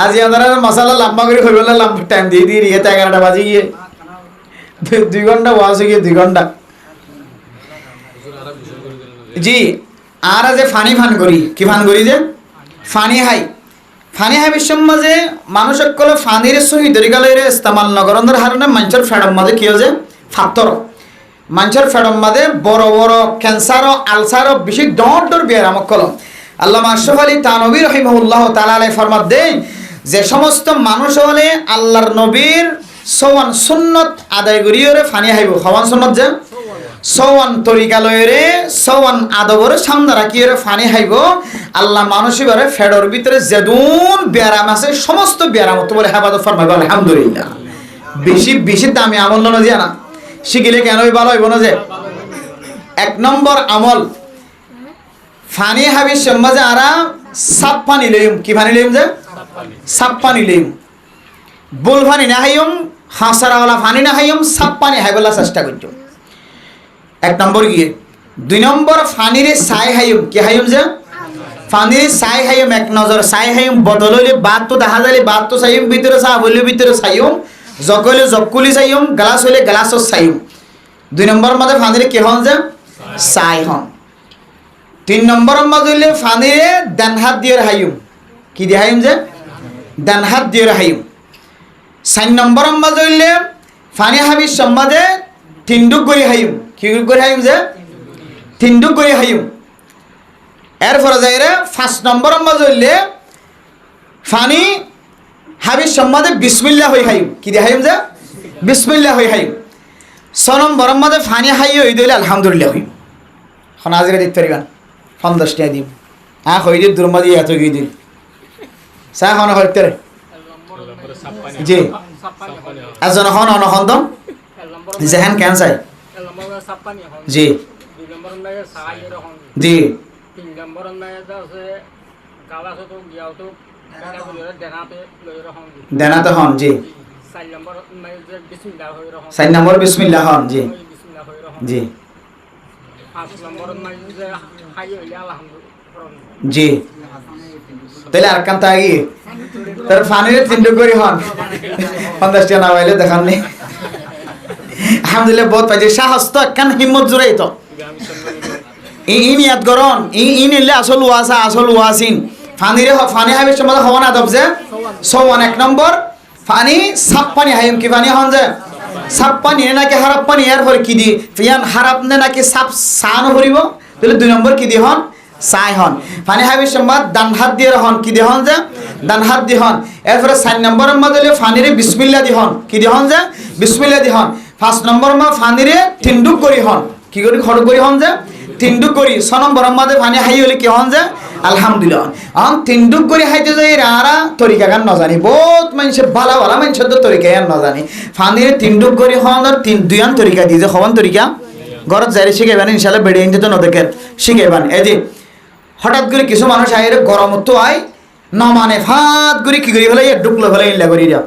আজি আমরা মশলা লম্বা করে হইব না লম্বা টাইম দিয়ে দিয়ে রিয়েতে 11টা বাজে গিয়ে 2 ঘন্টা ওয়াজ গিয়ে 2 ঘন্টা জি আর যে ফান করি কি ফান করি যে ফানি হাই বিশ্বম মাঝে মানুষ সকলে ফানির সহিত তরিকালের ইস্তেমাল নগরণের হারণে মানুষের ফেডম মাঝে কি হয়েছে ফাত্তর মানুষের ফেডম মাঝে বড় বড় ক্যান্সার আলসার বেশি ডর বিয়ারামক কলম আল্লামা আশরাফ আলী থানভী রাহিমাহুল্লাহ তাআলা আলাইহি ফরমাত দেন যে সমস্ত মানুষ হলে আল্লাহর নবীর সওয়ান সুন্নত আদায় করিয়রে ফানি হাইব খাওয়ান সুন্নত যে সওয়ান তরিকা লয়রে সওয়ান আদবরে সামনে রাখিয়রে ফানি হাইব আল্লাহ মানুষিবারে ফেডর ভিতরে যেদুন ব্যারাম আছে সমস্ত ব্যারাম তো বলে হেফাজত ফরমাইব আলহামদুলিল্লাহ বেশি দামি আমল না যে না শিখিলে কেনই ভালো হইব না যে 1 নম্বর আমল ফানি হাবি সমাজে আরা সাপ পানি লইম কি পানি লইম যে সাপ পানি লইম বুল পানি না হাইম হাসারাওয়ালা পানি না হাইম সাপ পানি হাইবলা চেষ্টা করছ 1 নম্বর গিয়ে 2 নম্বর ফানিরে সাই হাইম কি হাইম যে ফানিরে সাই হাইম 1 নজর সাই হাইম বদল হইলে বাত তো দেখা যাইলে বাত তো সাইম ভিতরে সা বলে ভিতরে সাইম জকলে জকুলি সাইম গ্লাস হইলে গ্লাস সাইম 2 নম্বর মধ্যে ফানিরে কি হন যে সাই হন 3 নম্বর মধ্যে ফানিরে ডান হাত দিয়ে হাইম কি দিয়ে হাইম যে ডান হাত দিয়ে হাইম 4 নম্বর মধ্যে ফানি হাবি সম্মাদে 3 ডুক করে হাইম কি করে হাইম যে 3 ডুক করে হাইম এরপর যাইরে 5 নম্বর মধ্যে ফানি হাবি সম্মাদে বিসমিল্লাহ হই হাইম কি দিয়ে হাইম যে বিসমিল্লাহ হই হাইম 6 নম্বর মধ্যে ফানি হাই হই দিলে আলহামদুলিল্লাহ হই এখন আজকে দেখতে পারিবেন 50 টাকা দিম হই দিন দুর্মা দিয়ে এত গিয়ে দিন চা হন হইতে জি এজন হন অনহন্দ যেহেন ক্যান্সার জি জি 3 নম্বর দেনাতে হন জি 4 নম্বর বিসমিল্লাহ হন জি জি 5 নম্বর জি তাহলে আর কান্তা আগে তার ফানিরে 3 ডুব করি হন 50 টাকা না পাইলে দেখান নেই আলহামদুলিল্লাহ বহুত পাইছে সাহস তো একখান হিম্মত জোরাই তো ইন ইয়াদ করন ইন ইলে আসল ওয়াসা আসল ওয়াসিন ফানি হাইবে সময় হওয়া না দবজে সওয়ান 1 নম্বর ফানি সাপ পানি হাইম কি পানি হন যে সাপ পানি নাকি হারাপ পানি এর পরে কি দি ফিয়ান হারাপ নে নাকি সাপ সান ভরিব তাহলে 2 নম্বর কি দি হন সাই হন পানি হাইবে সময় ডান হাত দিয়ে হন কি দি হন যে ডান হাত দি হন এরপরে 4 নম্বরের মধ্যে ফানিরে বিসমিল্লাহ দি হন কি দি হন যে বিসমিল্লাহ দি হন 5 নম্বর মা ফানিরে তিনডুক করি হন কি করি খড় করি হন যে তিনডুক করি 6 নম্বরের মধ্যে পানি হাই হলে কি হন যে আলহামদুলিল্লাহ আম তিনডুক করি হাইতে যাই রারা তরিকা গান না জানি বহুত মানুষে ভালো ভালো মানুষের তো তরিকা গান না জানি ফানিরে তিনডুক করি হন আর দুইয়ান তরিকা দিয়ে যে হওয়ান তরিকা ঘরত যাই শিখাইবেন ইনশাআল্লাহ বেড়ে ইনতে তো নদেকের শিখাইবেন এই যে হঠাৎ করে কিছু মানুষ আইরে গরম তো আয় না মানে ফাত করে কি করি ফেলে ডুকলো ফেলে ইল্লা করি যা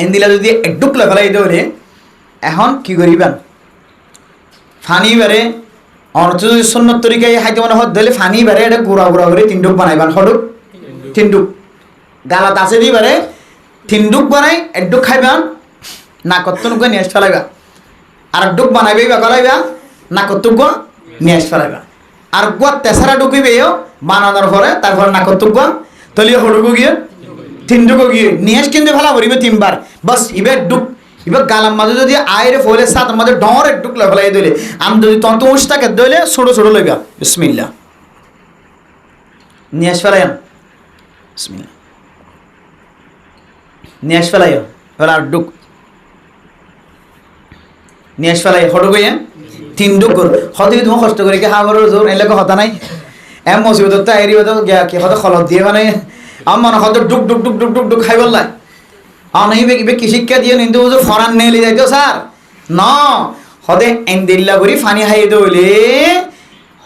এন্দিলা যদি ডুকলো ফেলে দৌড়ে এখন কি করিবেন ফানি বারে অনর্থ যদি সুন্নত তরিকায় হাইতে মনে হত দিলে ফানি বারে এটা গুড়া গুড়া করে 3 ডুক বানাইবেন হডুক 3 ডুক গালাত আছে দি বারে 3 ডুক বানাই 1 ডুক খাইবেন না কতটুকু নিয়ে ফেলাইবা আর ডুক বানাইবে বা গলাইবা না কতটুকু নিয়ে ফেলাইবা আর গোয়া তেসারা ডুকিবেও বানানোর পরে তারপর না কতটুকু তলিয়ে হডুকু গিয়ে 3 ডুকু গিয়ে নিয়ে কিন্তু ফেলা ভরিবে 3 বার বাস ইবে ডুক ইবে গালাম মাঝে যদি আইরে ফলে সাত মাঝে ডর ডুক ফেলাই দিলে আমি যদি তন্ত উস্তাকে দইলে ছোট ছোট লইবা বিসমিল্লাহ নিয়ে ফেলাইম বিসমিল্লাহ নিয়ে ফেলাইও ফেলা ডুক নিয়ে ফেলাই হডু গইয়ে 3 ডুক কর হতে তুমি কষ্ট করে কি হাবর জোর এলাকা হতা নাই এম মসিবত তো আইরি হতো কি হতে খলত দিয়ে মানে আম মনে হতো ডুক ডুক ডুক ডুক ডুক ডুক খাই বললাই আনাই বে কি শিক্ষা দিয়ে নিন্দু যে ফরান নেলি যাইতো স্যার না হতে এন্দিল্লা করি ফানি হাই দইলে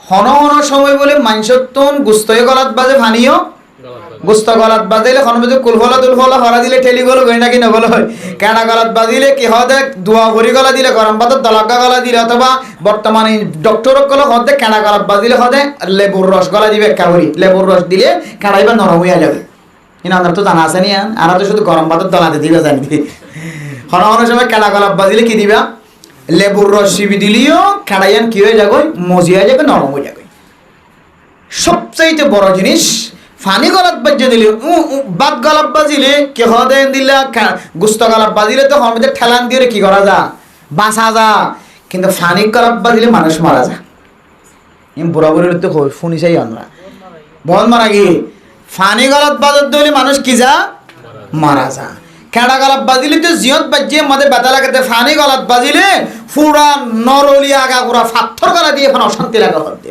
হন হন সময় বলে মানসতন গুস্তয় গলাত বাজে ফানিও গুস্ত গলাত বাজিলে হন বাজে কুলফলা দুলফলা হরা দিলে ঠেলি গলো গই নাকি নগল হয় কেনা গলাত বাজিলে কি হতে দুয়া ভরি গলা দিলে গরম পাতত দলগা গলা দিলে অথবা বর্তমানে ডক্টরক গলো হতে কেনা গলাত বাজিলে হতে লেবুর রস গলা দিবে কাবরি লেবুর রস দিলে কাড়াইবা নরম হইয়া যাবে ইনা আমরা তো জানা আছে নি আর তো শুধু গরম পাতত দলাতে দিবা জানি হন হন সময় কেনা গলাত বাজিলে কি দিবা লেবুর রস শিবি দিলিও কাড়াইয়ান কি হয়ে যাবে মজিয়া যাবে নরম হয়ে যাবে সবচাইতে বড় জিনিস ফানি গলাত বাজে দিলে বাদ গলাত বাজিলে কে হদে দিলা গুস্ত গলাত বাজিলে তো হমদে ঠেলান দিয়ে কি করা যা বাঁচা যা কিন্তু ফানি গলাত বাজিলে মানুষ মারা যা বুড়া বুড়ির তো শুনি চাই আমরা বল মারা কি ফানি গলাত বাজত দিলে মানুষ কি যা মারা যা কেডা গলাত বাজিলে তো জিয়ত বাজিয়ে মধ্যে ব্যথা লাগাতে ফানি গলাত বাজিলে ফুরা নরলি আগা পুরা পাথর গলা দিয়ে এখন অশান্তি লাগা হতে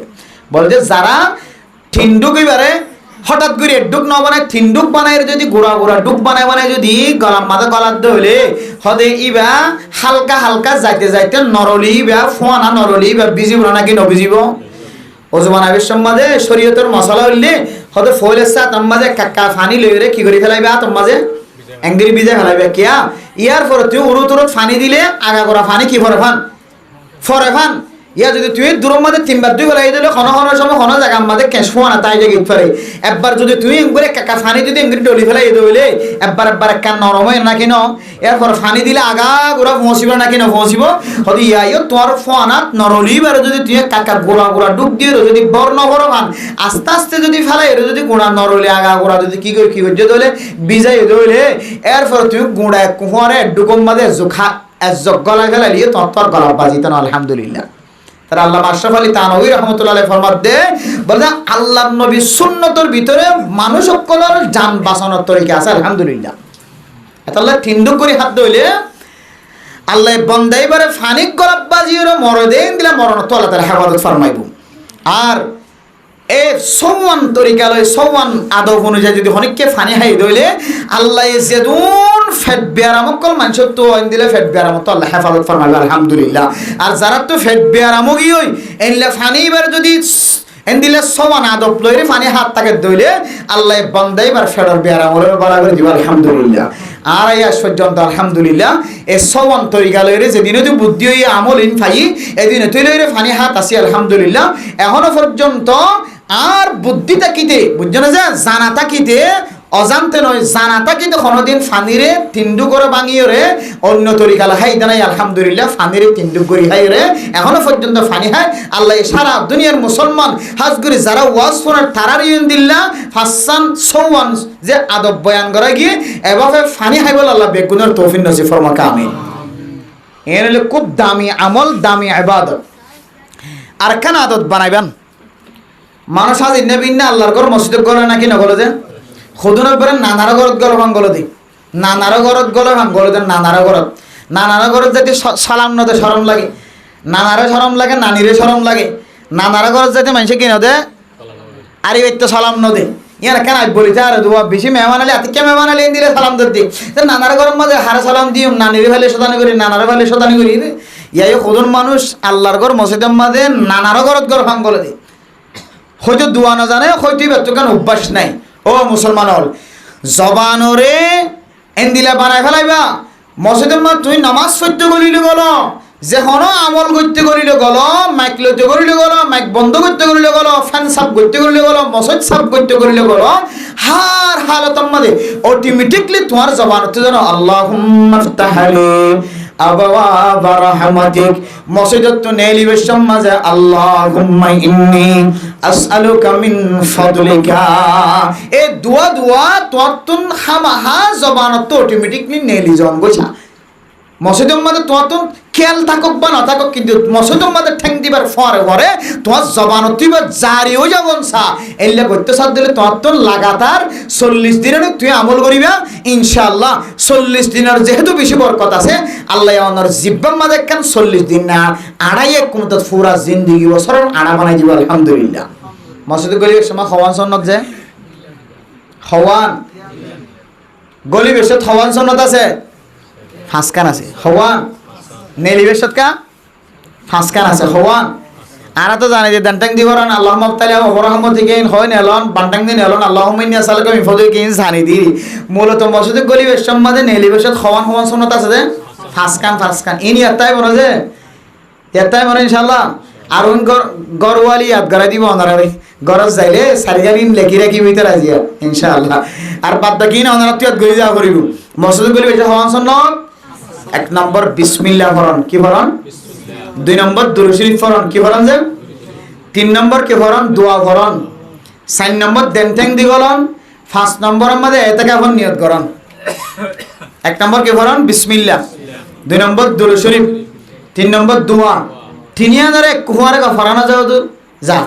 বলতে যারা ঠিন্ডুক এবারে হঠাৎ করে ডুক ন বানায় ঠিন্ডুক বানায় যদি গোড়া গোড়া ডুক বানায় বানায় যদি গলার মাথা গলার দইলে হদে ইবা হালকা হালকা যাইতে যাইতে নরলি ইবা ফোয়ানা নরলি ইবা বিজিব নাকি নবিজিব ওজু বানাবের সম্মাদে শরীয়তের মশলা হইলে হদে ফয়েলের সাথে মাঝে কাকা ফানি লইরে কি করে ফেলাইবে তোর মাঝে এঙ্গিরি বিজে ফেলাইবে কিয়া ইয়ার পরে তুই উরুত উরুত ফানি দিলে আগা করা ফানি কি ফরে ফান ইয়া যদি তুই দূরের মধ্যে 3 বার 2 ফেলাই দিলে খন খন সময় খন জায়গা মধ্যে কেশফোয়া না তাই যে গিট ফেলে একবার যদি তুই এঙ্গুরে কাকা ফানি যদি এঙ্গিরি ডলি ফেলাই দিলে একবার কান নরম হয় না কেন এরপর ফানি দিলে আগা গোড়া পৌঁছিব না কেন পৌঁছিব হদি ইয়াইও তোর ফোয়ানাত নরলি বারে যদি তুই কাকা গোড়া গোড়া ডুব দিয়ে যদি বর্ণ বড় ফান আস্তে আস্তে যদি ফেলাই যদি গোড়া নরলি আগা গোড়া যদি কি করছে দলে বিজাই দলে এরপর তুই গোড়া কুহরে ডুকম মধ্যে জোখা গলা গেলালিয়ে তোর গলা বাজিত না আলহামদুলিল্লাহ তার আল্লাহ আশরাফ আলী তানভী রাহমাতুল্লাহ আলাইহি ফরমাত দে বলে আল্লাহর নবী সুন্নতের ভিতরে মানুষ সকলের জান বাঁচানোর তরিকা আছে আলহামদুলিল্লাহ আল্লাহ তিনডুক করে হাত দইলে আল্লাহ বন্দাইবারে ফানিক গলাত বাজিয়ে মরে দেন দিলা মরণ তো আল্লাহ তার হেফাজত ফরমাইব আর এ সওয়ান তরিকা লয় সওয়ান আদব অনুযায়ী যদি হনিককে ফানি হাই দইলে আল্লাহ যেদুন ফেট বিয়ারামকল মানুষ তো দিলে ফেট বিয়ারামত তো আল্লাহ হেফাজত ফরমাইবে আলহামদুলিল্লাহ আর যারা তো ফেট বিয়ারামগি হই এনলে ফানি এবার যদি এন্দিলে সওয়ান আদব লইরে ফানি হাত তাকে দইলে আল্লাহ বন্দাইবার ফেডর বিয়ারামলের বরাবর দিব আলহামদুলিল্লাহ আর এই পর্যন্ত আলহামদুলিল্লাহ এই সওয়ান তরিকা লইরে যেদিনে তুই বুদ্ধি হয়ে আমল ইন ফাই এদিনে তুই লইরে ফানি হাত আসি আলহামদুলিল্লাহ এখনো পর্যন্ত আর বুদ্ধি থাকিতে বুঝছো না যে জানা থাকিতে অজান্তে নয় জানা থাকিতে কোনোদিন ফানিরে তিনডু করে ভাঙিয়ে রে অন্য তরিকালা হাই দানাই আলহামদুলিল্লাহ ফানিরে তিনডু করে হাই রে এখনো পর্যন্ত ফানি হয় আল্লাহ সারা দুনিয়ার মুসলমান হাজগুরি যারা ওয়াজ শোনার তারার ইউন্দিল্লা ফাসান সৌয়ান যে আদব বয়ান করা গিয়ে এভাবে ফানি হাই বলে আল্লাহ বেগুনের তৌফিক নসিব ফরমাকা আমিন। এর হলো খুব দামি আমল দামি ইবাদত। আর কেন আদত বানাইবেন মানুষ আজ ইন্না বিন্না আল্লাহর ঘর মসজিদ গলে নাকি নগলে যে খুদুনের পরে নানার ঘরত গল ভাঙ্গল দি নানার ঘরত গলে ভাঙ্গল দেন নানার ঘরত যদি সালাম নদে সরম লাগে নানারে সরম লাগে নানিরে সরম লাগে নানার ঘরত যদি মানুষে কিনে দে আর এই তো সালাম নদে ইয়ার কেন বলিতে আর দুয়া বেশি মেহমান আলী আতিকে মেহমান আলী দিলে সালাম দিতে নানার ঘরের মধ্যে হারে সালাম দিও নানিরে ফেলে শতানি করি নানারে ফেলে শতানি করি ইয়াই খুদুন মানুষ আল্লাহর ঘর মসজিদের মাঝে নানার ঘরত গল ভাঙ্গলে দি হয়তো দোয়া না জানে হয়তো বেতকান অভ্যাস নাই। ও মুসলমান হল জবানরে এন্দিলা বানাই ফেলাইবা মসজিদের মা তুই নামাজ পড়তে গলিলে গলো যে হন আমল করতে গলিলে গলো মাইক লইতে গলিলে গলো মাইক বন্ধ করতে গলিলে গলো ফ্যান সাফ করতে গলিলে গলো মসজিদ সাফ করতে গলিলে গলো হার হালতর মধ্যে অটোমেটিকলি তোমার জবানতে যেন আল্লাহুম্মা ফতাহলি আবাওয়াবা রাহমাতিক মসজিদত তো নেলিবেশন মাঝে আল্লাহুম্মা ইন্নী আসআলুকা মিন ফাদলিকা এ দুয়া তোয়াতুন হামাহা জবানত অটোমেটিকলি নেলি জন গোছা মসজিদের মধ্যে তোয়াতুন খেয়াল থাকক বা না থাকক কিন্তু মসজিদের মধ্যে ঠ্যাং দিবার পরে তোমার জবানত তুই জারিও যাবন সা এল্লা করতে সাথ দিলে তোয়াতুন লাগাতার 40 দিনের তুই আমল করিবা ইনশাআল্লাহ 40 দিনের যেহেতু বেশি বরকত আছে আল্লাহ ওনার জিব্বার মাঝে কেন 40 দিন না আড়াই এক কমত পুরা জিন্দেগি বছর আড়া বানাই দিব আলহামদুলিল্লাহ। মসজিদে গলিবের সময় হওয়ান সন্নত যে হওয়ান গলিবের হওয়ান সন্নত আছে ফাঁসকান আছে হওয়ান নেলিবেশত কা ফাঁসকান আছে হওয়ান আর তো জানি যে দান্টাং দিবরান আল্লাহুম্মা তাআলা ওয়া রাহমাতিকা ইন হয় নেলন বান্টাং দিন নেলন আল্লাহুম্মা ইন্নী আসআলুকা মিন ফাদলিকা ইন জানি দি মূলত মসজিদে গলিবের সম্মাদে নেলিবেশত হওয়ান সন্নত আছে যে ফাঁসকান ইনি এতাই বনে যে এতাই বনে ইনশাআল্লাহ আর উন গরওয়ালি ইয়াদ করাই দিব ওনারে গরজ যাইলে সারিগালিন লেখি রাখি ভিতরে আজিয়া ইনশাআল্লাহ আর বাদ বাকি না ওনারা তুই গলি যাওয়া করিব মসজিদে গলিবের হওয়ান সন্নত 1 নম্বর বিসমিল্লাহ ফরন কি ফরন 2 নম্বর দুরূদ শরীফ ফরন কি ফরন যে 3 নম্বর কি ফরন দোয়া ফরন 4 নম্বর দেনটেং দিগলন 5 নম্বর মধ্যে ইতিকাফন নিয়ত করন 1 নম্বর কি ফরন বিসমিল্লাহ 2 নম্বর দুরূদ শরীফ 3 নম্বর দোয়া তিনিয়া ধরে কুয়ারে কা ফরানা যাও তো যা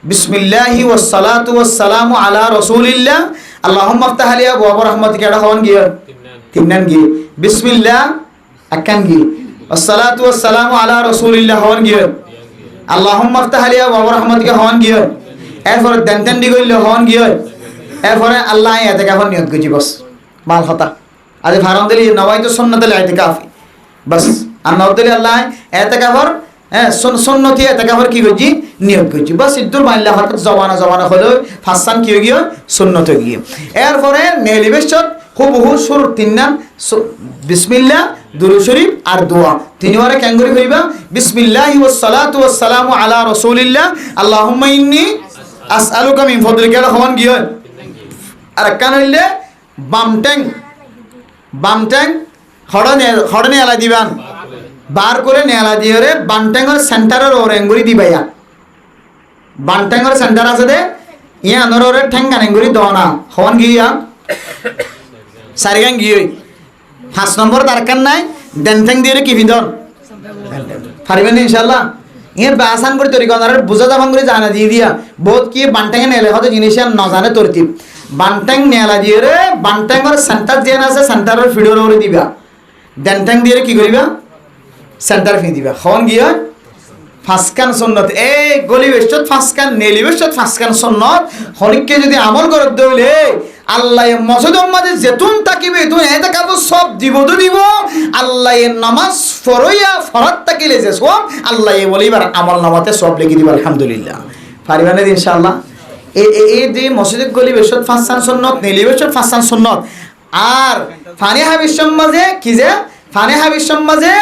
বিসমিল্লাহি ওয়াস সালাতু ওয়াস সালামু আলা রাসূলিল্লাহ আল্লাহুম্মা আফতাহ লি আবওয়াব রাহমাতিকা এটা হন গিয়ে তিননান গিয়ে বিসমিল্লাহ আকান গিয়ে আসসালাতু ওয়াসসালামু আলা রাসূলিল্লাহ হন গিয়ে আল্লাহুম্মা আফতাহ লি আবওয়াব রাহমাতিকা হন গিয়ে এরপর দেনতেন দি কইলে হন গিয়ে এরপরে আল্লাহ ইতিকাফ নিয়ত গজি বস মাল হতা আজ ফারাম দিলি নওয়াইতু সুন্নাতুল ইতিকাফ বস আর নওদলি আল্লাহ ইতিকাফর সুন্নতি ইতিকাফর কি গজি নিয়ত গজি বস ইদুর মাইল্লা হত জবানা হলো ফাসান কি গিয়ে সুন্নত গিয়ে এরপরে নেলিবেশত হুবহু শুরু 3 নাম বিসমিল্লাহ দুরূদ শরীফ আর দোয়া তিনবারে ক্যাঙ্গুরি কইবা বিসমিল্লাহি ওয়াস সালাতু ওয়াস সালামু আলা রাসূলিল্লাহ আল্লাহুম্মা ইন্নী আসআলুকা মিন ফাদলিকা হওয়ান গিয়ে আর কান হইলে বামট্যাং হড়নে এলা দিবান বার করে নেলা দিয়ে রে বামট্যাঙ্গর সেন্টারের ওর এঙ্গুরি দিবাইয়া বামট্যাঙ্গর সেন্টার আছে দে ইয়া আনরে ঠ্যাঙ্গা এঙ্গুরি দনা হওয়ান গিয়া সারিগান গিয়ে 5 নম্বর দরকার নাই দেনটেং দিয়ে কি ভিতর পারিবেন ইনশাআল্লাহ এর বাসান করে তরি গনার বুঝা যাবান করে জানা দিয়ে দিয়া বহুত কি বানটাং নেলে হয়তো জিনিস না জানে তরতিব বানটাং নেলা দিয়ে রে বানটাংর সেন্টার যেন আছে সেন্টারের ফিডর ওরে দিবা দেনটাং দিয়ে কি করিবা সেন্টার ফি দিবা হন গিয়া ফাসকান সুন্নাত এই গলিবেশত ফাসকান নেলিবেশত ফাসকান সুন্নাত হনিককে যদি আমল করে দইলে আল্লাহ মসজিদের মধ্যে যেতুন তাকিবে তুই এতে কাব সব দিব তো দিব আল্লাহ নামাজ ফরইয়া ফরাত তাকিলে যে সব আল্লাহ বলিবার আমল নামাতে সব লিখে দিব আলহামদুলিল্লাহ পারিবানে ইনশাআল্লাহ এই যে মসজিদের গলিবেশত ফাসকান সুন্নাত নেলিবেশত ফাসকান সুন্নাত আর ফানিহা বিশ্বম মাঝে কি যে ফানিহা বিশ্বম মাঝে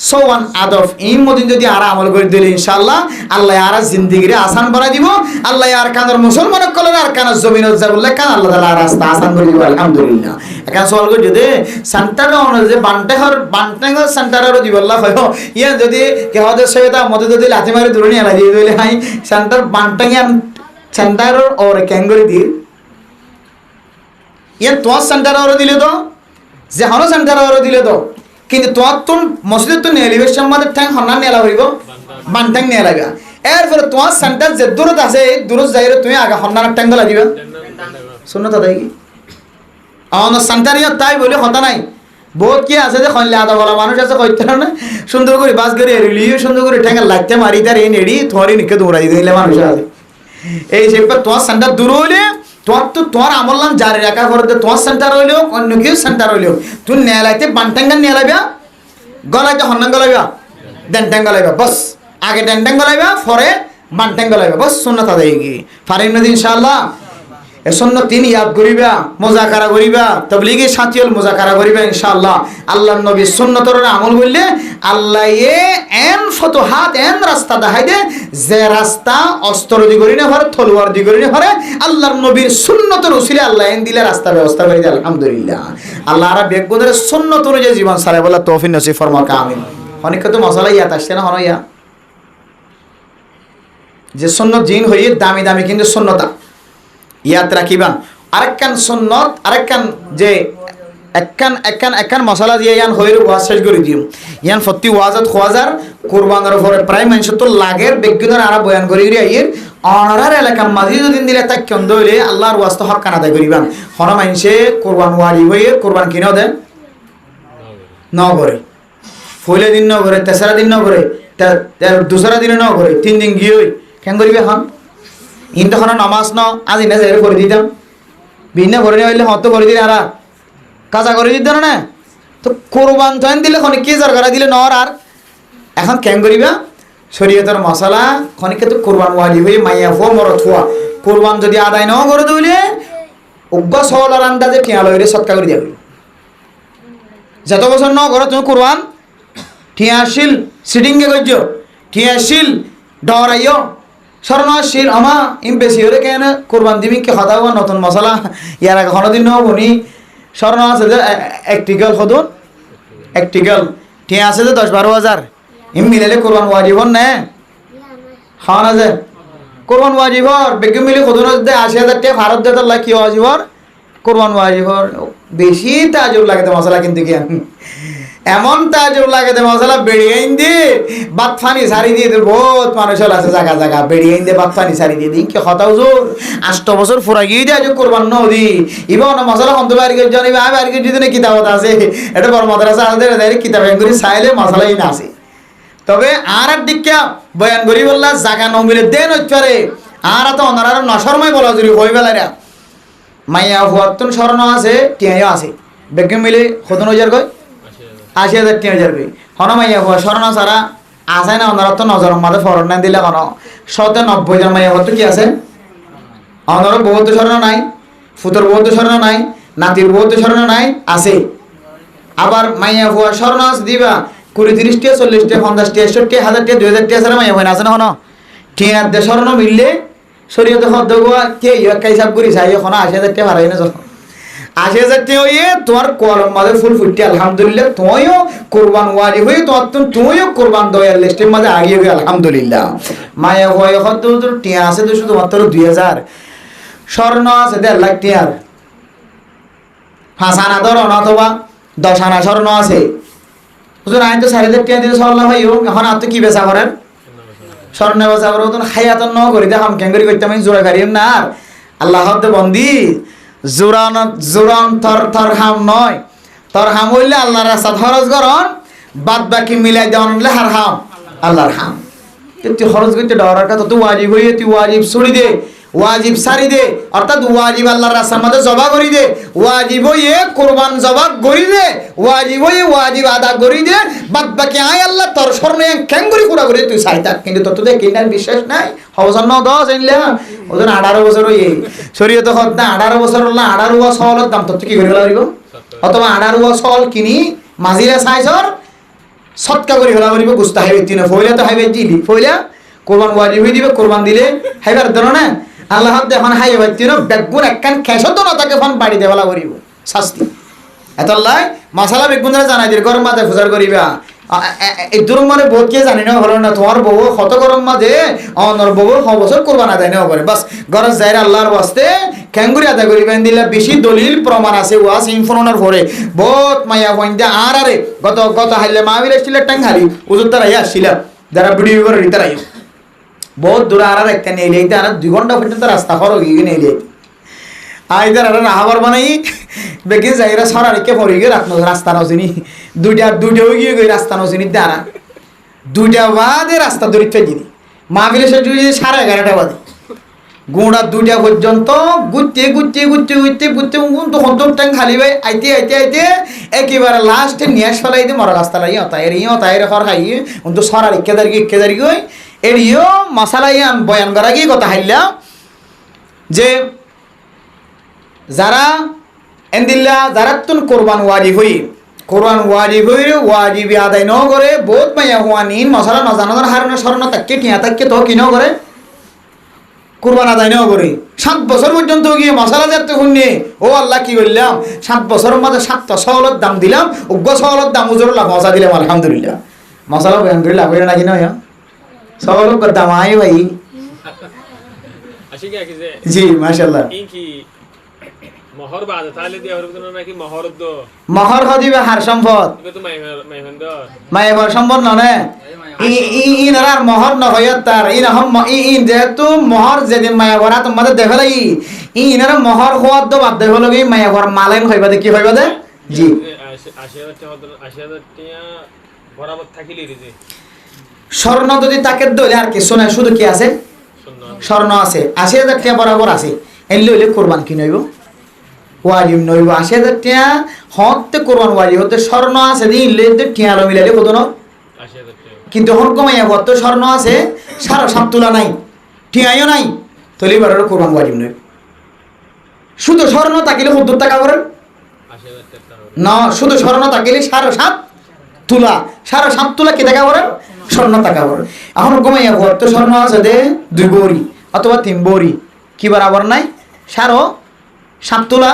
সোয়ান আদব এই মদিন যদি আর আমল করে দিলে ইনশাআল্লাহ আল্লাহ আর জিন্দিগিরে আসান বানাই দিব আল্লাহ আর কানার মুসলমান কলের আর কানার জমিন জাবুল্লাহ কান আল্লাহ তাআলা রাস্তা আসান করে দিব আলহামদুলিল্লাহ এখন সওয়াল করে যদি সেন্টার অনুযায়ী বান্টেহর সেন্টারের দিবল্লাহ হয় ইয়া যদি কেহ সৈয়দা মতে যদি লাথি মারি দূরে নিয়ে দিয়ে দিলে হাই সেন্টার বান্টেঙ্গান সেন্টারের ওর ক্যাঙ্গরি দিয়ে ইয়া তোমার সেন্টার ওর দিলে তো যে হনো সেন্টার ওর দিলে তো কিন্তু তোমার তো মসজিদ তো নিয়ে লিবে সম্মাদের ঠ্যাং হন্না নিয়ে হইব বানঠ্যাং নিয়ে লাগবে এরপরে তোমার সেন্টার যে দূরত আছে এই দূরত যাইলে তুমি আগে হন্নার ঠ্যাং লাগিবে শুনো তো তাই কি আমার সেন্টার ইয়া তাই বলে কথা নাই বহুত কি আছে যে খনলে আদা বলা মানুষ আছে কইতে না সুন্দর করে বাস করে এরিলিও সুন্দর করে ঠ্যাং লাগতে মারি তার এই নেড়ি থরি নিকে দৌড়াই দিলে মানুষ আছে এই যে তোমার সেন্টার দূর হইলে তোমার আমল নাম জারি রাখা করতে তোমার সেন্টার হইলেও অন্য কেউ সেন্টার হইলেও তুই নেলাইতে বানটাঙ্গা নিয়ে লাইবা গলাইতে হন্নাং গলাইবা ডেন্টাং গলাইবা বস আগে ডেন্টাং গলাইবা পরে বানটাং গলাইবা বস সুন্নাত আদায় কি ফারিন নদী ইনশাআল্লাহ এ সুন্নাত তিনি ইয়াদ করিবা মুযাকারা করিবা তাবলীগের সাথীল মুযাকারা করিবা ইনশাআল্লাহ আল্লাহর নবীর সুন্নতর আমল করলে আল্লাহ এন ফতহাত এন রাস্তা দেখাই দে যে রাস্তা অস্ত্র দি করি না পারে তলোয়ার দি করি না পারে আল্লাহর নবীর সুন্নতের উসিলে আল্লাহ এন দিলে রাস্তা ব্যবস্থা করে দেয় আলহামদুলিল্লাহ আল্লাহ আর বেগবদের সুন্নত অনুযায়ী জীবন সারা বলা তৌফিক নসিব ফরমাক আমিন অনেক তো মশলা ইয়াত আসছে না হন ইয়া যে সুন্নত জিন হইয়ে দামি দামি কিন্তু সুন্নতা ইয়াত রাখিবান আরেকখান সুন্নত আরেকখান যে একখান মশলা দিয়ে ইয়ান হইর ওয়াজ শেষ করে দিম ইয়ান ফত্তি ওয়াজত খোয়াজার কুরবানের উপরে প্রায় মানুষ তো লাগের বিজ্ঞানের আরা বয়ান করি আইয়ের অনারার এলাকার মাঝে যদি দিলে তাক কেন্দ্র হইলে আল্লাহর ওয়াজ তো হক কান আদায় করিবান হন মানুষে কোরবান ওয়ারি হইয়ে কোরবান কিনেও দেন ন করে ফইলে দিন ন করে তেসরা দিন ন করে দুসরা দিনে ন করে 3 দিন গিয়ে কেন করিবে এখন ইন তখন নামাজ ন আজ ইনা যাই করে দিতাম ভিন্ন করে নিয়ে হইলে হত করে দিলে আর কাজা করে দিত না তো কোরবান তখন দিলে খনি কি জরকারা দিলে নর আর এখন কেন করিবা শরীয়তের মশলা খনিকে তো কোরবান ওয়ালি হয়ে মাইয়া ফো মরত হওয়া কোরবান যদি আদায় ন করে দিলে অজ্ঞ সহলার আন্দাজে টিয়া লইলে সৎকা করে দিয়া যত বছর ন করো তুমি কোরবান টিয়াশীল সিটিংকে করছ টিয়াশীল ডরাইও স্বর্ণশীল আমা ইম বেশি হলে কেন কোরবান দিবি কি হতা হওয়া নতুন মশলা ইয়ার আগে কোনো দিন নবনি স্বর্ণ আছে যে একটিকাল সদুন একটিকাল ঠিক আছে যে 10-12 হাজার ইম মিলালে কোরবান ওয়াজিবর নে হন আছে কোরবান ওয়াজিবর বেগে মিলে সদুন দে 80,000 টাকা ভারত দে তার কি ওয়াজিবর কোরবান ওয়াজিবর বেশি তাজুব লাগে তো মশলা কিন্তু কি এমন তাজুব লাগে তো মশলা বেড়িয়ে দিয়ে বাত ফানি সারি দিয়ে বহুত মানুষ আছে জায়গা জায়গা বেড়িয়ে দিয়ে বাত ফানি সারি দিয়ে দিন কি হতাও জোর 8 বছর ফুরা গিয়ে দিয়ে আজ কোরবান নদী ইবন মশলা হন্ত বাড়ি গিয়ে জানি আমি বাড়ি গিয়ে যদি কিতাবত আছে এটা বড় মাদ্রাসা আছে ডাইরেক্ট কিতাব করে চাইলে মশলাই না আছে তবে আর দিকে বয়ান করি বললা জায়গা নমিলে দেন হচ্ছে আর তো অনার নশরময় বলা জুড়ি হয়ে বেলারা মাইয়া হুয়াত্তন স্মরণ আছে টিয়াও আছে বেগে মিলে 17,000 কয় 80,000 টাকা কই হন মাইয়া হুয়া স্মরণ সারা আছে না অনার তো নজর মাঝে ফরন না দিলে কোন 90 জন মাইয়া হতো কি আছে অনার বহুত স্মরণ নাই ফুতর বহুত স্মরণ নাই নাতির বহুত স্মরণ নাই আছে আবার মাইয়া হুয়া স্মরণ আছে দিবা 20-30 টাকা 40 টাকা 50 টাকা 60 টাকা 1000 টাকা 2000 টাকা সারা মাইয়া হয় না আছে না হন টিয়ার দে স্মরণ মিললে শরীয়তে হদ গোয়া কে ইয়া হিসাব করি চাই এখন 80,000 টাকা হারাই না যখন 80,000 টাকা হইয়ে তোমার কলম মাঝে ফুল ফুটতে আলহামদুলিল্লাহ তুমিও কোরবান ওয়াজি হয়ে তুমিও কোরবান দয়ার লিস্টের মাঝে আগিয়ে গিয়ে আলহামদুলিল্লাহ মায়া হয়ে হদ টিয়া আছে তো শুধুমাত্র 2,000 স্বর্ণ আছে 1.5 লাখ টিয়ার 5 আনা ধরো অথবা 10 আনা স্বর্ণ আছে হুজুর আইন তো 4,000 টাকা দিলে স্বর্ণ ভাইও এখন আর তো কি বেচা করেন স্বর্ণ বেচা করে তো খাইয়াতন ন করি দেখাম ক্যাঙ্গরি করতে আমি জোড়া গাড়িম না আর আল্লাহ হদ্দে বন্দি জোরান থর হাম নয় তোর হাম হইলে আল্লাহর রাস্তা খরচ করন বাদ বাকি মিলাই দেওয়ান হলে হার হাম আল্লাহর হাম তুই খরচ করতে ডরার কথা তুই ওয়াজিব হইয়ে তুই ওয়াজিব ছড়ি দে ওয়াজিব সারি দে অর্থাৎ ওয়াজিব আল্লাহর রাস্তার মধ্যে জবা করি দে ওয়াজিব হইয়ে কোরবান জবা করি দে ওয়াজিব হইয়ে ওয়াজিব আদা করি দে বাদ বাকি আয় আল্লাহ তোর স্মরণে ক্যাঙ্গুরি পুরা করে তুই চাই থাক কিন্তু তোর তো কিনার বিশ্বাস নাই অবসর 10 জানলে ওজন 18 বছর হইয়ে শরীয়তে হদ না 18 বছর হল না 18 ওয়া সওয়ালের দাম তোর কি করে লাগবে অথবা 18 ওয়া সওয়াল কিনি মাঝিরা চাইছর সৎকা করে ফেলা করিব গুস্তা হাইবে তিন ফইলা তো হাইবে দিলি ফইলা কোরবান ওয়াজিব হয়ে দিবে কোরবান দিলে হাইবার ধরো না আল্লাহ এখন হাইবে তিন বেগুন একখান খেসো তো না তাকে ফোন বাড়ি দেওয়ালা করিব শাস্তি এত আল্লাহ মশালা বেগুন জানাই দিল গরম মাঝে ফুজার করিবা এই দুরম মানে বহুত কে জানি না হলো না তোমার বউ কত গরম মাঝে অনর বউ বছর কোরবান আদায় নেওয়া করে বাস গরজ যাইর আল্লাহর বাস্তে ক্যাঙ্গুরি আদায় করিবেন দিলে বেশি দলিল প্রমাণ আছে ওয়াস ইনফোনের পরে বহুত মায়া হইন্দা আর আরে গত গত হাইলে মাহবিল আসছিল টাঙ্গারি উজুর তারাই আসছিল যারা ভিডিও করে রিতারাই বহুত দূরে আর একটা নিয়ে এইতে আর 2 ঘন্টা পর্যন্ত রাস্তা খরচ গিয়ে নিয়ে এইতে আইদার আর রাহাবার বানাই বেগে যাইরা সরারিকে পড়ে গিয়ে রাস্তা নছিনি দুইটা গিয়ে গই রাস্তা নছিনি দাঁড়া 2টা বাদে রাস্তা ধরে ফেলি মাহফিলে সে 11:30 বাজে গোড়া 2টা পর্যন্ত গুতে তখন তো টাইম খালি ভাই আইতে একেবারে লাস্টে নিয়ে ফেলাই দিয়ে মরা রাস্তা লাই তাই খর খাই তো সরারি কেদারি গই এরিও মশালাই বয়ান করা গিয়ে কথা হাইলাম যে যারা এন্দিল্লা যারা তুন কোরবান ওয়াজিব ওয়াজিবি আদায় ন করে বহুত মাইয়া হুয়া নিন মশালা নজানার হারণে স্মরণ তাকে টিয়া তাকে তো কি ন করে কোরবান আদায় ন করে 7 বছর পর্যন্ত গিয়ে মশালা যাতে শুননি ও আল্লাহ কি করলাম 7 বছরের মাঝে 7টা সওয়ালের দাম দিলাম উগ্র সওয়ালের দাম উজুরুল্লাহ পৌঁছা দিলাম আলহামদুলিল্লাহ মশালা বয়ান করে লাভ হইল নাকি নয় সওয়ালের দাম আয় ভাই জি মাশাআল্লাহ মহর বাদ তাহলে দিয়ে হরব নাকি মহর দ মহর হদিবে হার সম্পদ তো মাইমেন দ মাইবার সম্পদ ননে ইনার মহর ন হয় তার ইন যেহেতু মহর যেদিন মায়াবরা তোমাদের দেখালাই ইনার মহর হওয়ার তো বাদ দেখ লগে মায়াবর মালেন হইবা দে কি হইবা দে জি 80,000 টাকা বরাবর থাকিলি রে স্বর্ণ যদি তাকে দলে আর কিছু না শুধু কি আছে স্বর্ণ আছে 80,000 টাকা বরাবর আছে এলে হইলে কোরবান কি নইব ওয়াজিব নইব 80,000 টাকা হতে কোরবান ওয়াজিব হতে স্বর্ণ আছে দিলে টিয়ালো মিলালে কত ন 80,000 টাকা কিন্তু হন কমাইয়া কত স্বর্ণ আছে 7.5 তোলা নাই টিয়াইও নাই তলি বারো কোরবান ওয়াজিব নইব শুধু স্বর্ণ তাকিলে 70 টাকা করেন 80,000 টাকা না শুধু স্বর্ণ তাকিলে 7.5 তোলা 7.5 তোলা কি টাকা করেন স্বর্ণ টাকা করেন এখন কমাইয়া কত স্বর্ণ আছে দে 2 বড়ি অথবা 3 বড়ি কি বরাবর নাই 7.5 তোলা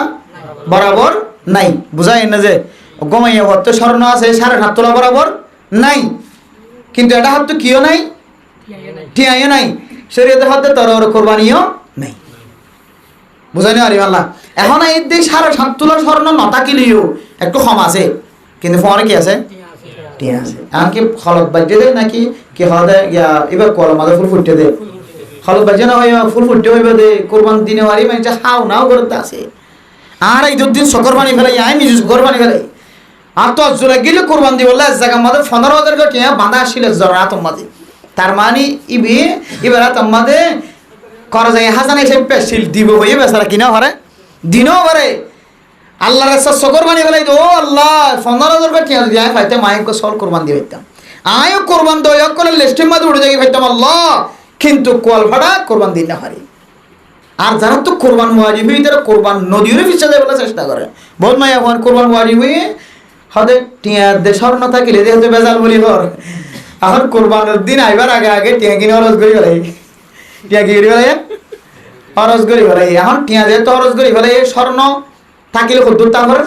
বরাবর নাই বুঝাই না যে গমাইয়া কত স্বর্ণ আছে 7.5 তোলা বরাবর নাই কিন্তু এটা হাত তো কিও নাই টিয়াইও নাই শরীয়তের হাতে তরর কোরবানিও নাই বুঝাই না আরে আল্লাহ এখন এই দিক 7.5 তোলা স্বর্ণ নটা কিলিও একটু কম আছে কিন্তু ফরে কি আছে টিয়া আছে এমনকি খলত বাজে দে নাকি কি হদে এবার কলম মাঝে ফুল ফুটতে দে খলত বাজে না হয় ফুল ফুটতে হইবে দে কোরবান দিনে ওয়ারি মানে হাও নাও করতে আছে আর এই দিন সকর বানি ফেলাই আই নিজে সকর বানি ফেলাই আর তো জোরে গেলে কোরবান দিব বললে জায়গা মাঝে 15,000 টাকা টিয়া বাঁধা আসছিল জরাত মাঝে তার মানে এবার তোমাদে করা যায় হাসান এসে পেশিল দিব হয়ে বেচারা কিনা হরে দিনও হরে আল্লাহ রাস্তা সকর বানি ফেলাই ও আল্লাহ 15,000 টাকা টিয়া যদি আয় পাইতে মায়ের সল কোরবান দিয়ে পাইতাম আয়ও কোরবান দয়া করে লিস্টের মাঝে উঠে যাই পাইতাম আল্লাহ কিন্তু কোয়াল ভাড়া কোরবান দিন না পারি আর যারা তো কোরবান ওয়াজিব হই তারা কোরবান নদীর পিছে যাবার চেষ্টা করে বহুত মায়া হন কোরবান ওয়াজিব হই হদে টিয়া দে স্বর্ণ থাকিলে যেহেতু বেজাল বলি হর এখন কোরবানের দিন আইবার আগে টিয়া কিনে খরচ করি ফেলাই টিয়া কি করি ফেলাই খরচ করি ফেলাই এখন টিয়া যেহেতু খরচ করি ফেলাই স্বর্ণ থাকিলে 70 টাকা করেন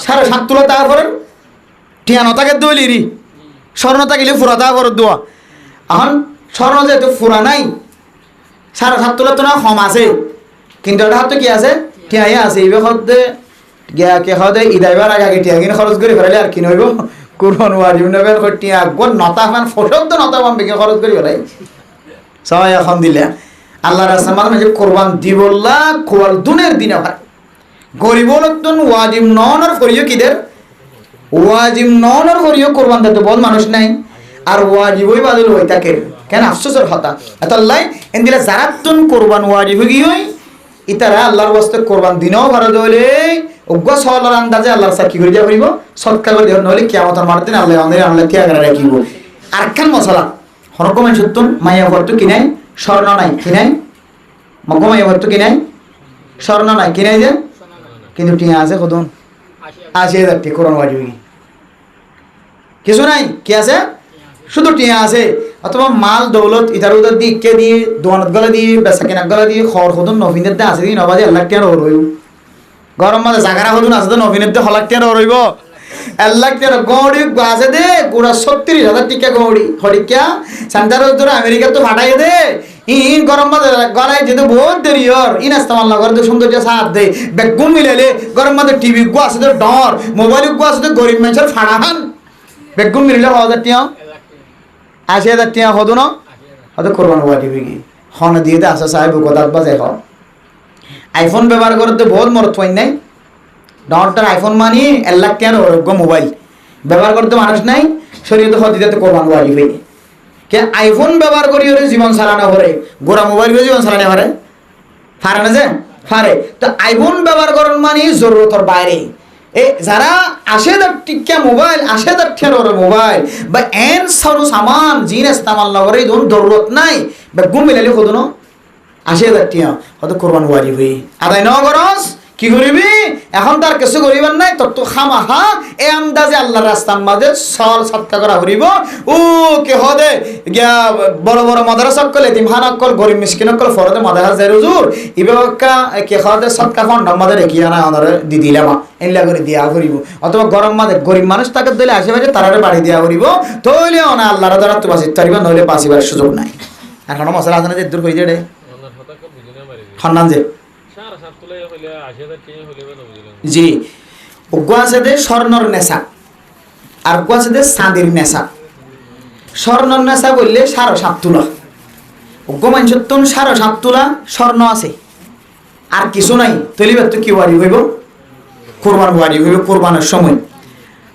7.5 তোলা টাকা করেন টিয়া নটাকে দইলিরি স্বর্ণ থাকিলে ফুরা টাকা করে দেওয়া এখন স্বর্ণ যেহেতু ফুরা নাই 7.5 তোলা তো না কম আছে কিন্তু এটা হাতে কি আছে টিয়াই আছে এই হতে গিয়া কে হদে ইদাইবার আগে টিয়া কিনে খরচ করে ফেলালে আর কি নইব কোরবান ওয়াজিব নেবে টিয়া গোন নতা মান ফটক তো নতা মান বিকে খরচ করে ফেলাই সবাই এখন দিলে আল্লাহর রাস্তার মাধ্যমে কোরবান দিবল্লা কোয়াল দুনের দিনে ভাই গরিব লোকজন ওয়াজিব নওয়ানোর করিও কিদের ওয়াজিব নওয়ানোর করিও কোরবান দিতে বহুত মানুষ নাই আর ওয়াজিবই বাদল হই থাকে কেন আফসোসের কথা এতাল্লাই এন্দিলা জারাতুন কোরবান ওয়াজিব গিয়ে ইতারা আল্লাহর ওয়াস্তে কোরবান দিনও ভালো দলে উগ্র সওয়ালের আন্দাজে আল্লাহর সাথে কি করে যা করিব সৎকার করে দেন নলে কিয়ামতের মারদিন আল্লাহ আল্লাহ তিয়াগরা রাখিব আরকান মশলা হরকমেন সত্যন মাইয়া ভর্ত কি নাই স্বর্ণ নাই কি নাই মগমাইয়া ভর্ত কি নাই স্বর্ণ নাই কি নাই যে কিন্তু টিয়া আছে কতন 80,000 টাকা কোরআন ওয়াজিব কিছু নাই, কি আছে? শুধু টিয়া আছে, অথবা মাল দৌলত ইধার উধার দিয়ে ইকে দিয়ে দোয়ানত গলা দিয়ে বেচা কেনা গলা দিয়ে খড় হদন নভিনের দে আছে দিন নবাজে 1 লাখ টাকা রইব। গরম মাঝে জাগারা হদুন আছে তো নভিনের দে 1 লাখ টাকা রইব। 1 লাখ টাকা গৌড়ি আছে দে গোড়া 36,000 টিকা গৌড়ি হরিকা সেন্টার ধরে আমেরিকা তো ফাটাই দে। ইন গরম মাঝে গলায় যেতে বহুত দেরি হর ইন ইস্তেমাল না করে তো সৌন্দর্য সাথ দে বেগুন মিলাইলে গরম মাঝে টিভি গো আছে তো ডর মোবাইল গো আছে তো গরিব মানুষের ফাড়াহান বেগুন মিলিলে 1,000 টাকা 80,000 টাকা হতো না হয়তো কোরবান হওয়া দিবি কি হন দিয়ে দে আসা সাহেব কথা বাজে হ আইফোন ব্যবহার করতে বহুত মরত হয় নাই ডরটার আইফোন মানি 1 লাখ টাকার ওরকম মোবাইল ব্যবহার করতে মানুষ নাই শরীয়ত হদিতে কোরবান হওয়া দিবি কে আইফোন ব্যবহার করি ওরে জীবন চালানো করে গোড়া মোবাইল করে জীবন চালানো পারে পারে না যে পারে তো আইফোন ব্যবহার করার মানে জরুরতর বাইরে যারা 80,000 টিকা মোবাইল 80,000 টাকার মোবাইল বা এন সরু সামান জিন ইস্তেমাল না করে ধরুন জরুরত নাই বা গুম মিলালে কত ন 80,000 টাকা হয়তো কোরবান ওয়াজিব হই আদায় ন করস কি করিবি এখন তার কিছু করিবার নাই তোর তো খামাহা এই আন্দাজে আল্লাহর রাস্তার মাঝে সল সৎকা করা করিব ও কে হদে গিয়া বড় বড় মাদ্রাসা কলে তিমহানা কল গরিব মিসকিন কল ফরদে মাদ্রাসা যায় হুজুর ইবাকা কে হদে সৎকা ফন্ড মাঝে রেখি না ওনারে দি দিলাম এলা করে দিয়া করিব অথবা গরম মাঝে গরিব মানুষ তাকে দিলে আশেপাশে তারারে বাড়ি দিয়া করিব তইলে না আল্লাহর দ্বারা তো বাসি তারিবা নইলে বাসিবার সুযোগ নাই এখন মশলা আছে না যে দূর হই যায় রে খন্নান যে জি ওগুয়া আছে দে স্বর্ণর নেশা আর গুয়া আছে দে চাঁদির নেশা স্বর্ণর নেশা বললে 7.5 তোলা ওগো মানুষের তো 7.5 তোলা স্বর্ণ আছে আর কিছু নাই তলিবে তো কি ওয়ারি হইব কোরবান ওয়ারি হইব কোরবানের সময়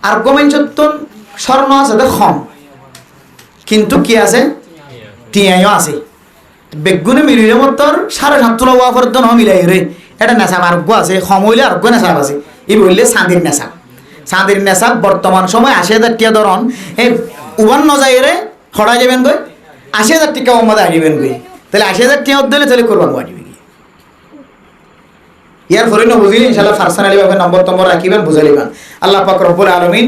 আর গো মানুষের তো স্বর্ণ আছে দে কম কিন্তু কি আছে টিয়াইও আছে বেগুনে মিলিলে মতর 7.5 তোলা ওয়া পর্যন্ত ন মিলাই রে এটা নেশা আর গো আছে কম হইলে আর গো নেশা আছে এই বললে চাঁদির নেশা চাঁদির নেশা বর্তমান সময় 80,000 টাকা ধরন এই উবান ন যায় রে হড়া যাবেন গই 80,000 টাকা ওমাদে আসবেন গই তাহলে 80,000 টাকা দিলে তাহলে কোরবান ওয়াজিব ইয়ার ফরে ন বুঝিলে ইনশাআল্লাহ পার্সোনালি ভাবে নম্বর রাখিবেন বুঝাইবেন আল্লাহ পাক রব্বুল আলামিন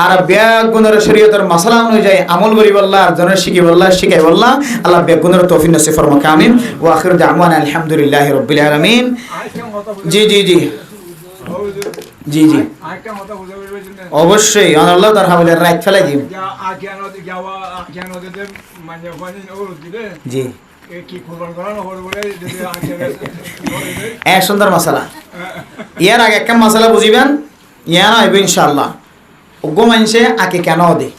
আর বেগুনের শরীয়তের মাসলা অনুযায়ী আমল করি বল্লাহ আর জনের শিখি বল্লাহ শিখাই বল্লাহ আল্লাহ বেগুনের তৌফিক নসিব ফরমাক আমিন ওয়া আখিরু দাওয়ানা আলহামদুলিল্লাহি রাব্বিল আলামিন জি জি জি জি জি অবশ্যই আল্লাহ তার হাবিলে রাইট ফেলাই দিই জি এক সুন্দর মশলা ইয়ার আগে একটা মশলা বুঝিবেন ইয়া না হইবে ইনশাআল্লাহ ওগো মানুষে আকে কেন দে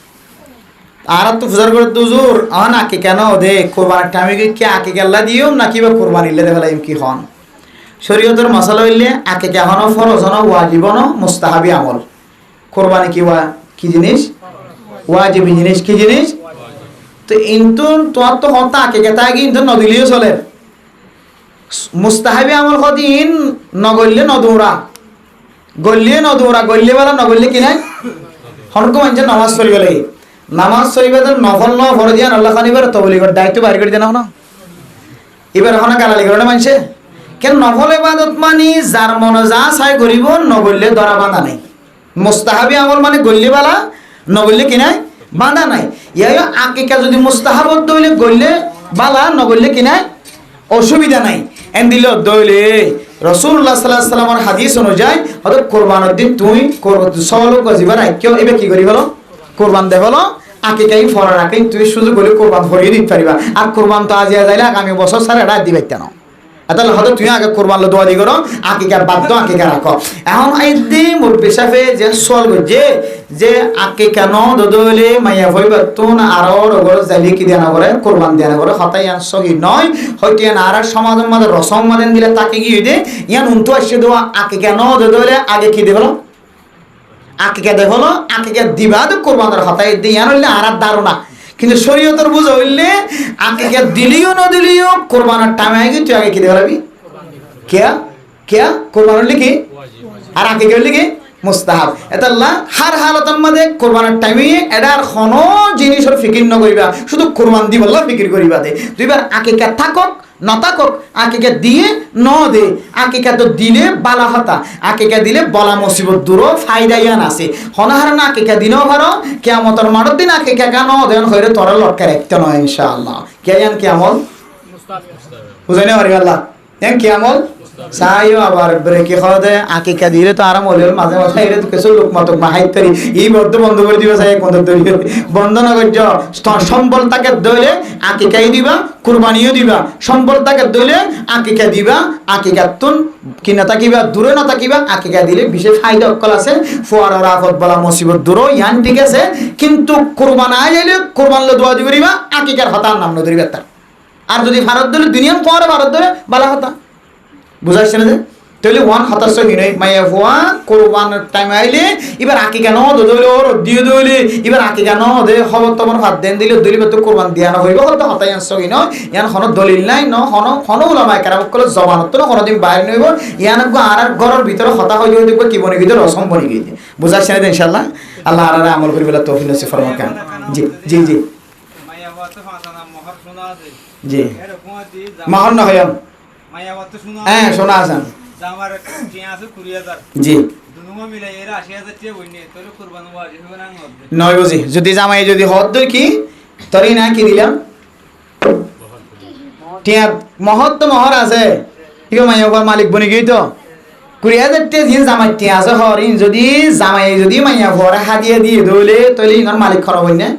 আর তো ফুজার করে তো জোর আন আকে কেন দে কোরবানির টাইমে কি আকে গেল্লা দিও নাকি বা কোরবানি ইল্লে দেখালাম কি হন শরীয়তের মশলা হইলে আকে কেহনো ফরজ হনো ওয়াজিব হনো মুস্তাহাবি আমল কোরবানি কি জিনিস ওয়াজিবি জিনিস কি জিনিস তো ইন্তু তোমার তো হতা আকে কেতা কিন্তু নদিলিও চলে মুস্তাহাবি আমল কদিন নগল্লে নদৌরা গল্লে নদৌরা গল্লে বেলা নগল্লে কি নাই হনকো মানুষের নামাজ পড়িব লাগে নামাজ পড়িবে তো নফল ন ভরে দিয়া আল্লাহ খানিবার তবলিগর দায়িত্ব বাড়ি করে দেনা না এবার এখন গালালি করে না মানুষে কেন নফল ইবাদত মানে যার মনে যা চাই করিব নগল্লে ধরা বাঁধা নাই মুস্তাহাবি আমল মানে গল্লে বেলা নগল্লে কি নাই বাঁধা নাই ইয়া আকিকা যদি মুস্তাহাবত হইলে গল্লে বালা নগল্লে কি নাই অসুবিধা নাই এন দিলে দইলে রাসূলুল্লাহ সাল্লাল্লাহু আলাইহি ওয়াসাল্লামের হাদিস অনুযায়ী হযরত কুরবানের দিন তুমি সওয়াল গজিবা রাখিও এবে কি করি হলো কুরবান দে হলো আকিকাই ফরা রাখি তুই সুযোগ হলে কুরবান ভরিয়ে দিতে পারিবা আর কুরবান তো আজিয়া যাইলে আগামী বছর সারা রাত দিবাইতে না তাহলে হয়তো তুই আগে কোরবান দোয়া দি করো আকিকার বাধ্য আকিকা রাখো এখন এই দিন মোর পেশাফে যে সল গজে যে আকিকা ন দদলে মাইয়া হইবা তুন আরো রগর জালি কি দেনা করে কোরবান দেনা করে হতাই আন সহি নয় হইতে আর সমাজের মধ্যে রসম মাদেন দিলে তাকে কি হইতে ইয়ান উনতো আসে দোয়া আকিকা ন দদলে আগে কি দেবলো আকিকা দে হলো আকিকা দিবা তো কোরবানের হতাই দিয়ান হইলে আর দারুণা কিন্তু শরীয়তের বুঝা হইলে আকিকা দিলিও না দিলিও কোরবানের টাইমে আগে তুই আগে কি দেওয়া লাগবি কে কোরবান হইলে কি আর আকিকা হইলে কি মুস্তাহাব এতাল্লাহ হার হালতের মধ্যে কোরবানের টাইমে এটার কোনো জিনিসের ফিকির ন করিবা শুধু কোরবান দিবল্লা ফিকির করিবা দে দুইবার আকিকা থাকক নতাকক আকিকা দিয়ে ন দে আকিকা তো দিলে বালা হতা আকিকা দিলে বলা মুসিবত দূর ফায়দা ইয়ান আছে হনাহার না আকিকা দিনও ভালো কিয়ামতের মাঠের দিন আকিকা কেন দেন হইরে তোরা লটকা রাখতে নয় ইনশাআল্লাহ কে জান কিয়ামত বুঝাইনে পারি আল্লাহ দেন কিয়ামত সাইও আবার ব্রেকে খাওয়াতে আকিকা দিলে তো আরাম হলে মাঝে মাঝে এটা তো কিছু লোক মত মাহাইতারি এই বদ্ধ বন্ধ করে দিবা সাই কোন তৈরি বন্ধ না করছ সম্বল তাকে দইলে আকিকাই দিবা কুরবানিও দিবা সম্বল তাকে দইলে আকিকা দিবা আকিকাতুন কিনা তাকিবা দূরে না তাকিবা আকিকা দিলে বিশেষ ফায়দা অকল আছে ফুয়ার রাফত বলা মুসিবত দূর ইয়ান ঠিক আছে কিন্তু কুরবান আইলে কুরবান লো দোয়া দিবা আকিকার হতার নাম ন ধরিবা তার আর যদি ভারত দলে দুনিয়া কোয়ার ভারত দলে বালা হতা বুঝাইছে না যে তাহলে ওয়ান হতাশ হিনই মাইয়া ফুয়া কোরবানের টাইম আইলে এবার আকি কেন দইলে ওর দিয়ে দইলে এবার আকি কেন দে খবর তোমার হাত দেন দিলে দলিবে তো কোরবান দিয়া না হইব হয়তো হতাই আনছ কি নয় ইয়ান কোনো দলিল নাই ন কোনো ওলামায়ে কেরাম কল জবানত তো কোনোদিন বাইরে নইব ইয়ান আর ঘরের ভিতরে হতা হই হই দেখব কি বনি ভিতরে রসম বনি গিয়ে বুঝাইছে না ইনশাআল্লাহ আল্লাহ আর আমল করিবেলা তৌফিক নসিব ফরমাক জি জি জি মাইয়া বাতে ফাসানা মোহর শোনা আছে জি এরকম আছে মহর না হইম মাইয়া বাতে শোনা হ্যাঁ শোনা আছেন জামার টিয়া আছে 20000 জি দুনুমা মিলে এর 80000 টাকা বইনে তোরে কুরবান ওয়াজিব হবে না হবে নয় বুঝি যদি জামাই যদি হদ দই কি তরি না কি দিলাম টিয়া মহৎ তো মহর আছে ঠিক মাই ওবার মালিক বনি গই তো 20000 টাকা দিন জামাই টিয়া আছে হরিন যদি জামাই যদি মাইয়া ভরে হাদিয়া দিয়ে দইলে তইলে ইনর মালিক খরব হই না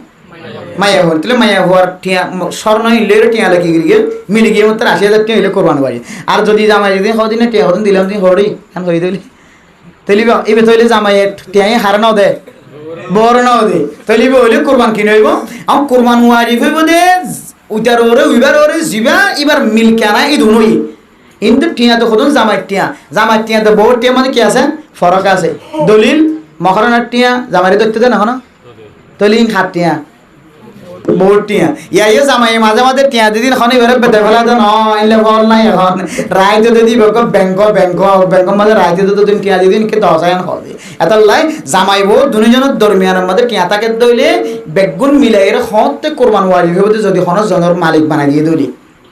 মাইয়া ভর তাহলে মাইয়া ভর টিয়া স্বর্ণ ইলের টিয়া লাগি গিয়ে মিলি গিয়ে মত 80000 টাকা ইলে কোরবান বাড়ি আর যদি জামাই যদি হদিনে টিয়া হদিন দিলাম দিন হরি কান হই দইলে তলিবা ইবে তইলে জামাই টিয়াই হার নাও দে বড় নাও দে তলিবে হইলে কুরবান কিনে হইব আম কুরবান ওয়াজিব হইব দে উইটার ওরে উইবার ওরে জিবা এবার মিল কেনা ই দুনই কিন্তু টিয়া তো খদন জামাই টিয়া তো বড় টিয়া মানে কি আছে ফরক আছে দলিল মহরণার টিয়া জামাইরে দইতে দে না হনা তলিন খাট টিয়া বহুত টিয়া ইয়ে জামাই মাঝে মাঝে টিয়া দিদিন খনি বেরে বেতে ফেলা দেন আইলে ফল নাই এখন রাইতে যদি ব্যাংক মাঝে রাইতে তো দিন টিয়া দিদিন কে 10000 হবে এত লাই জামাই বউ দুজনের দরমিয়ানের মধ্যে টিয়া তাকে দইলে বেগুন মিলাই এর হতে কুরবান ওয়াজিব হবে যদি হন জনের মালিক বানাই দিয়ে দইলি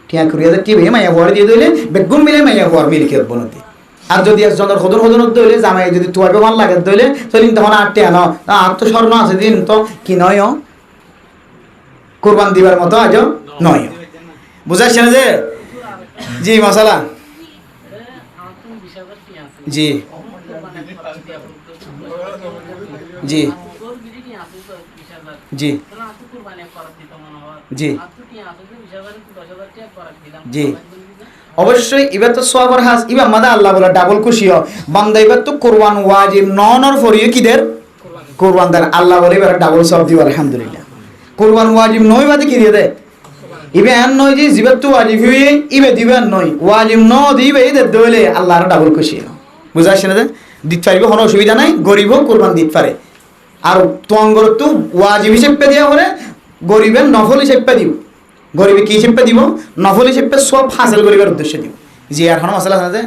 টিয়া করিয়া দে টিবে মাইয়া ভর দিয়ে দইলে বেগুন মিলাই মাইয়া ভর মিলিকে বনতি আর যদি একজনের হদন দইলে জামাই যদি তুয়াবে মান লাগে দইলে চলিন তখন আর টিয়া ন আর তো স্বর্ণ আছে দিন তো কি নয় কুরবান দিবার মতো আজ নয় বুঝাইছে না যে জি মশালা জি জি জি জি জি অবশ্যই এবার তো সবার হাস এবার মাদা আল্লাহ বলে ডাবল খুশিও বান্দা এবার তো কোরবান ওয়াজিব ননর ফরিয়ে কিদের কোরবান দেন আল্লাহ বলে এবার ডাবল সব দিব আলহামদুলিল্লাহ কোরবান ওয়াজিব নয় বাদে কি দিয়ে দে ইবে আন নয় যে জিবে তো ওয়াজিব হই ইবে দিবেন নয় ওয়াজিব ন দিবে এই দইলে আল্লাহর ডাবল খুশি বুঝাইছ না যে দিতে পারবে কোনো অসুবিধা নাই গরিব কোরবান দিতে পারে আর তোঙ্গর তো ওয়াজিব হিসেবে দিয়া হলে গরিবের নফল হিসেবে দিব গরিবে কি হিসেবে দিব নফল হিসেবে সব হাসিল করিবার উদ্দেশ্যে দিব জি আর কোনো মশলা আছে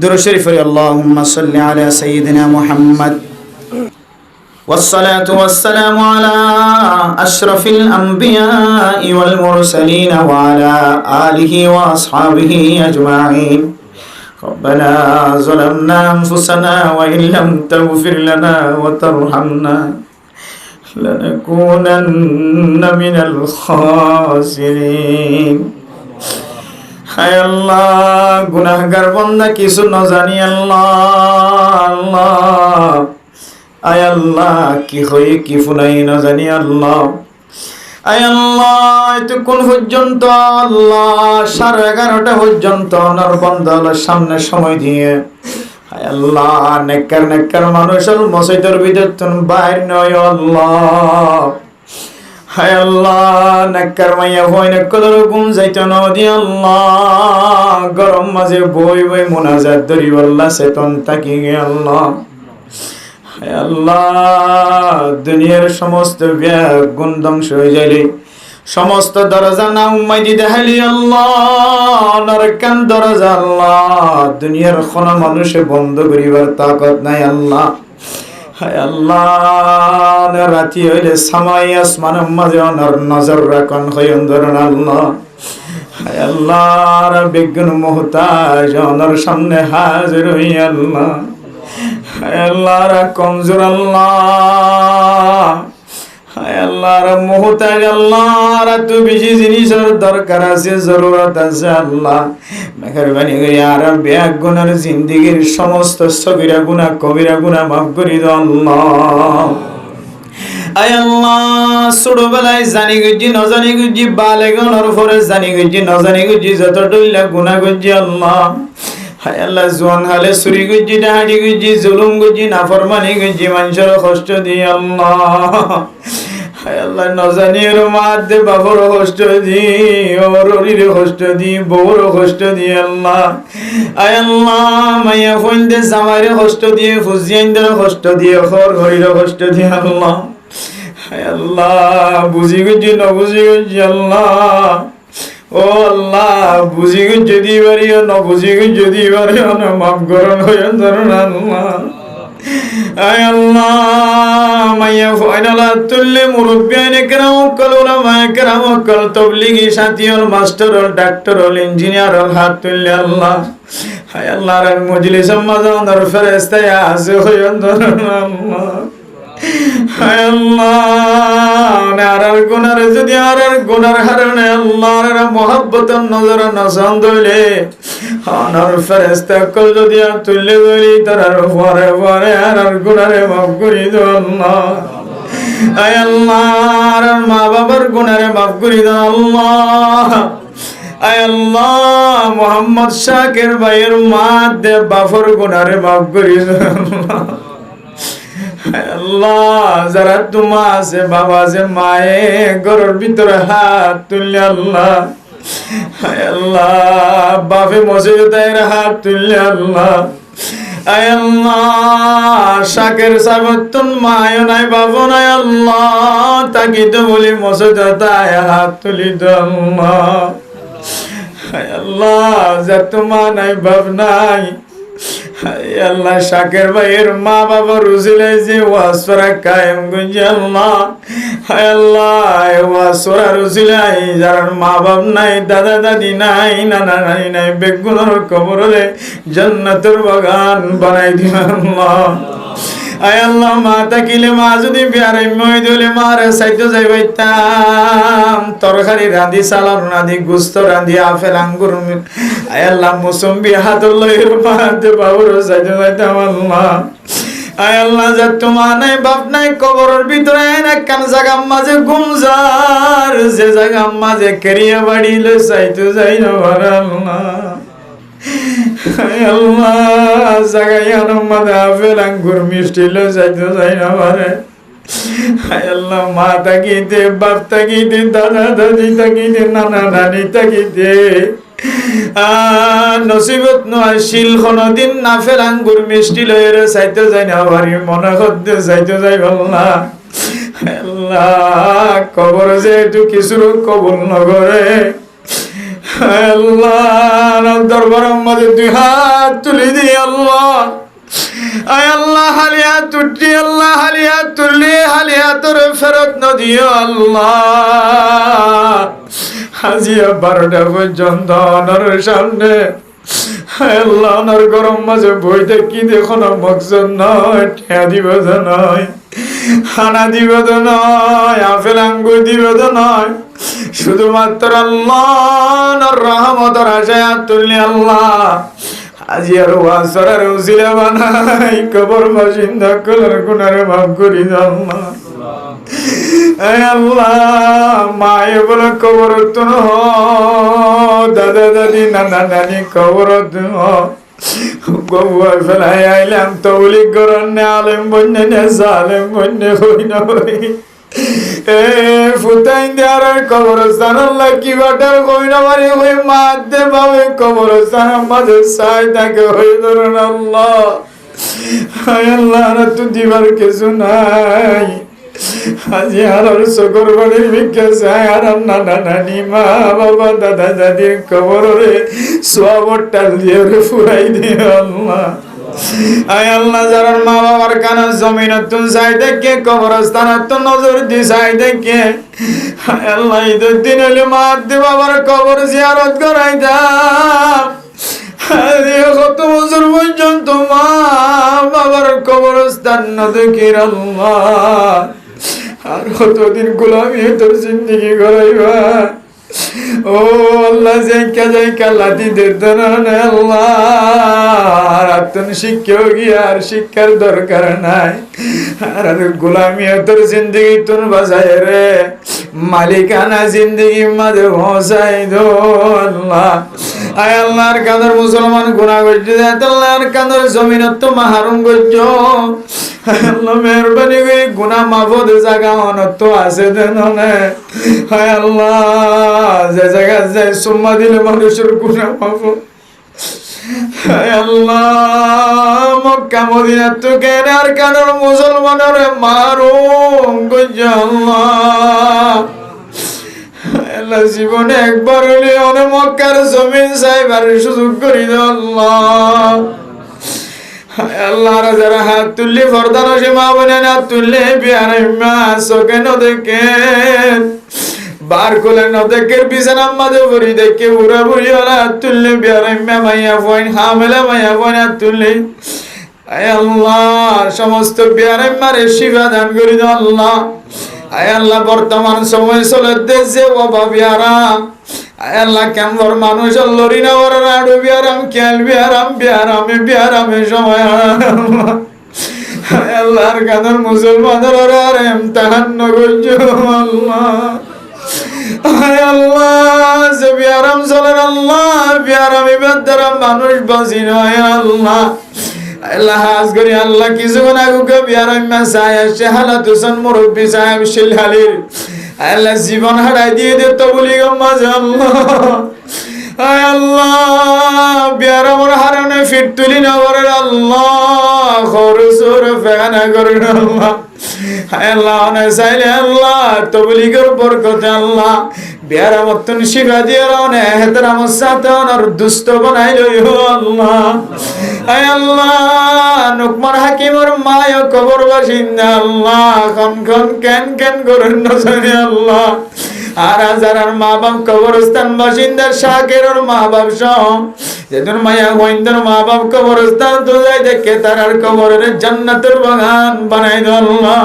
দুরূদ শরীফ পড়ি আল্লাহুম্মা সাল্লি আলা সাইয়্যিদিনা মুহাম্মদ والصلاة والسلام على أشرف الأنبياء والمرسلين وعلى آله وأصحابه أجمعين ربنا ظلمنا أنفسنا وإن لم تغفر لنا وترحمنا لنكونن من الخاسرين হায় আল্লাহ গুনাহগার বান্দা কিছু না জানি আল্লাহ আয় আল্লাহ কি হয়ে কি ফুনাই না জানি আল্লাহ আয় আল্লাহ এতক্ষণ পর্যন্ত আল্লাহ 11:30 পর্যন্ত ওনার বান্দার সামনে সময় দিয়ে আয় আল্লাহ নেককার মানুষের মসজিদের ভিতর বাইর নয় আল্লাহ হায় আল্লাহ নেককার মাইয়া ভয় নেকদর গুম যাইতো না দি আল্লাহ গরম মাঝে বই মুনাজাত ধরি আল্লাহ চেতন থাকি গে আল্লাহ হায় আল্লাহ দুনিয়ার সমস্ত ব্যাগ গুণ ধ্বংস হয়ে যাইলে সমস্ত দরজা না উম্মাই দি দেখালি আল্লাহ নরকান দরজা আল্লাহ দুনিয়ার কোন মানুষে বন্ধ করিবার তাকত নাই আল্লাহ হায় আল্লাহ রাতি হইলে সামাই আসমানের মাঝে অনর নজর রাখুন হইন ধরুন আল্লাহ হায় আল্লাহ বিজ্ঞান মুহতাজ অনর সামনে হাজির হই আল্লাহ হায় আল্লাহ কমজোর আল্লাহ হায় আল্লাহ মুহতাজ আল্লাহ তুই বেশি জিনিসের দরকার আছে জরুরত আছে আল্লাহ মেহেরবানি করে আর ব্যাগ গুনার জিন্দেগীর সমস্ত সগীরা গুনাহ কবিরা গুনাহ মাফ করে দাও আল্লাহ আয় আল্লাহ ছোটবেলায় জানি গুজি নজানি গুজি বালেগনের পরে জানি গুজি নজানি গুজি যত ডইলা গুনাহ গুজি আল্লাহ হায় আল্লাহ জোয়ান হালে চুরি গুজি ডাহাডি গুজি জুলুম গুজি নাফরমানি গুজি মানুষের কষ্ট দি আল্লাহ হায় আল্লাহ নজানির মাধ্যে বাবর কষ্ট দি ওররির কষ্ট দি বউর কষ্ট দি আল্লাহ আয় আল্লাহ মাইয়া ফইন্দে জামাইরে কষ্ট দিয়ে ফুজিয়াইন্দের কষ্ট দিয়ে খর ঘরির কষ্ট দি আল্লাহ হায় আল্লাহ বুঝি গুজি ন বুঝি গুজি আল্লাহ ও আল্লাহ বুঝি গুজি দি বাড়িও ন বুঝি গুজি দি বাড়িও না মাফ করুন হইন ধরুন আল্লাহ আয় আল্লাহ মাইয়া ফাইনালা তুল্লে মুরব্বিয়ানে কেরাম কল উলামা কেরাম কল তবলিগি সাথী হল মাস্টার হল ডাক্তার হল ইঞ্জিনিয়ার হল হাত তুললে আল্লাহ হায় আল্লাহ র মজলিস মাজানর ফেরেশতা আছে হইন ধরুন আল্লাহ হায় আল্লাহ নারার গুনার যদি আর গুনার হারনে আল্লাহর মোহাব্বতের নজর নসন দইলে আনার ফেরেশতা কল যদি তুললে দইলি তার পরে পরে আর গুনারে মাফ করে দাও আল্লাহ আয় আল্লাহ মা বাবার গুনারে মাফ করে দাও আল্লাহ আয় আল্লাহ মোহাম্মদ শাকির ভাইয়ের মা দে বাফর গুনারে মাফ করে দাও আল্লাহ আল্লাহ যারা তোমা আছে বাবা আছে মায়ে ঘরের ভিতরে হাত তুললে আল্লাহ আল্লাহ বাপে মসজিদের হাত তুললে আল্লাহ আয় আল্লাহ শাকের সাবতুন মায় নাই বাবু নাই আল্লাহ তাকি তো বলি মসজিদে হাত তুলি তো আল্লাহ আল্লাহ যা তোমা নাই বাপ নাই আল্লাহ শাকের ভাইয়ের মা বাবা রুজিলে যে ওয়াসরা কায়েম গুঞ্জি আল্লাহ আল্লাহ ওয়াসরা রুজিলাই যার মা বাপ নাই দাদা দাদি নাই নানা নানি নাই বেগুনের কবরে জান্নাতের বাগান বানাই দিও আল্লাহ আয় আল্লাহ মা তাকিলে মা যদি বিয়ারে মই দিলে মারে সাইতে যাইবাইতাম তরকারি রাঁধি সালার রাঁধি গুস্ত রাঁধি আপেল আঙ্গুর আয় আল্লাহ মুসম্বি হাতর লইর মাতে বাবুর সাইতে যাইতাম আল্লাহ আয় আল্লাহ যা তোমার নাই বাপ নাই কবরের ভিতরে একখান জায়গা মাঝে গুমজার যে জায়গা মাঝে কেরিয়া বাড়িলে সাইতে যাই না আল্লাহ আল্লাহ জাগাই আনন্দ আপেল আঙ্গুর মিষ্টি লো যাইতে যাই না পারে আল্লাহ মা তাকিতে বাপ তাকিতে দাদা দাদি তাকিতে নানা নানি তাকিতে নসিবত নয় শিল কোনদিন নাফেল আঙ্গুর মিষ্টি লয়ের চাইতে যাই না পারি মনে করতে চাইতে যাই আল্লাহ আল্লাহ কবর যেহেতু কিছুর কবুল নগরে আল্লাহ দরবারের মাঝে দুই হাত তুলে দি আল্লাহ আয় আল্লাহ হালিয়া তুটি আল্লাহ হালিয়া তুললি হালিয়া তোর ফেরত নদিও আল্লাহ হাজিয়া 12টা পর্যন্ত অনর সামনে আল্লাহ অনর গরম মাঝে বইতে কি দেখো না মকসদ নয় ঠেয়া দিব নয় খানা দিব নয় আপেল আঙ্গুর দিব নয় শুধুমাত্র আল্লাহ রহমতের আশায় তুললি আল্লাহ আজিয়ার ওয়াসরার উসিলা বানাই কবর বাসিন্দা কলার গুনারে মাফ করি দাও আল্লাহ আল্লাহ মায়ে বলে কবর তুন দাদা দাদি নানা নানি কবর তুন গবুয়া ফেলাই আইলাম তৌলিক গরনে আলেম বন্যে নে জালেম বন্যে হই না হই এ ফুটাই দেয়ার কবরস্থান আল্লাহ কি বাটার কই না মারি হই মাদে বাবে কবরস্থান মাঝে সাই তাকে হই ধরুন আল্লাহ হায় আল্লাহ না তো দিবার কিছু নাই আজি আর চকুর বাড়ির ভিক্ষা চায় আর নানা নানি মা বাবা দাদা দাদির কবরে সোয়াবটাল দিয়ে ফুরাই দিয়ে আল্লাহ আয় আল্লাহ যারা মা বাবার কানা জমিন তুন চাই দেখে কবরস্থান তো নজর দি চাই দেখে আয় আল্লাহ ঈদের দিন হলে মা দি বাবার কবর জিয়ারত করাই দাও কত বছর পর্যন্ত মা বাবার কবরস্থান ন দেখির আল্লাহ আর কতদিন গোলামি তোর জিন্দিগি করাইবা ও আল্লাহ যাইকা লাঠি দেন আল্লাহ আত্মন শিক্ষাও গিয়া আর শিক্ষার দরকার নাই আর গোলামি তোর জিন্দিগি তুন বাজায় রে মালিকানা জিন্দিগি মাঝে পৌঁছাই দো আল্লাহ আয় আল্লাহর কাদের মুসলমান গুনাহ করছে আল্লাহর কাদের জমিনত তো মাহরুম করছ আল্লাহ মেহরবানি করে গুনাহ মাফদ জায়গা অনত আছে দেন হায় আল্লাহ যে জায়গা যায় সুম্মা দিলে মানুষের গুনাহ মাফদ হায় আল্লাহ মক্কা মদিনা তো কেন আর কাদের মুসলমানের মারুম করছ আল্লাহ জীবনে একবার হলে অনেক মক্কার জমিন চাইবার সুযোগ করি আল্লাহ আল্লাহ যারা হাত তুললে ফরদান সে মা বলে হাত তুললে বিয়ারে মা চোখে ন দেখেন বার কোলে ন দেখে বিছানার মাঝে ভরি দেখে বুড়া বুড়ি ওরা হাত তুললে বিয়ারে মা মাইয়া ফোন হামেলা মাইয়া ফোন হাত তুললে আয় আল্লাহ সমস্ত বিয়ারে মারে শিফা দান করি আল্লাহ আয় আল্লাহ বর্তমান সময় চলে দেশে অভাব বিয়ারাম আয় আল্লাহ কেমন মানুষ লরিনা ওরা নাড়ু বিয়ারাম খেল বিয়ারামে সময় আয় আল্লাহর কাদের মুসলমানের ওরা আর এমতাহান নগর্য আল্লাহ আয় আল্লাহ যে বিয়ারাম চলেন আল্লাহ বিয়ারাম এবার দ্বারা মানুষ বাঁচি নয় আল্লাহ আল্লাহ হাজ করি আল্লাহ কিছুক্ষণ আগুকে বিয়ারাম্মা চায় আসছে হালাত হোসেন মুরব্বী সাহেব শিলহালির আল্লাহ জীবন হারাই দিয়ে দিত বলি মাঝে আল্লাহ আয় আল্লাহ বিয়ারামর হারানে ফিট তুলি না করেন আল্লাহ খরচুর ফেনা করেন আল্লাহ আয় আল্লাহ অনেক চাইলে আল্লাহ তবলিগের বরকতে আল্লাহ বিয়ারামতন শিফা দিয়ে রওনে হেতার আমার সাথে অনার দুষ্ট বানাই লইও আল্লাহ আয় আল্লাহ নুকমান হাকিমর মায় কবর বাসিন্দা আল্লাহ খন কেন করেন না জানি আল্লাহ আর হাজার মা বাপ কবরস্থান বাসিন্দার শাকের মা বাপ সহ যেদিন মায়া গোয়েন্দার মা বাপ কবরস্থান তো যাই দেখে তার আর কবরের জান্নাতের বাগান বানাই দো আল্লাহ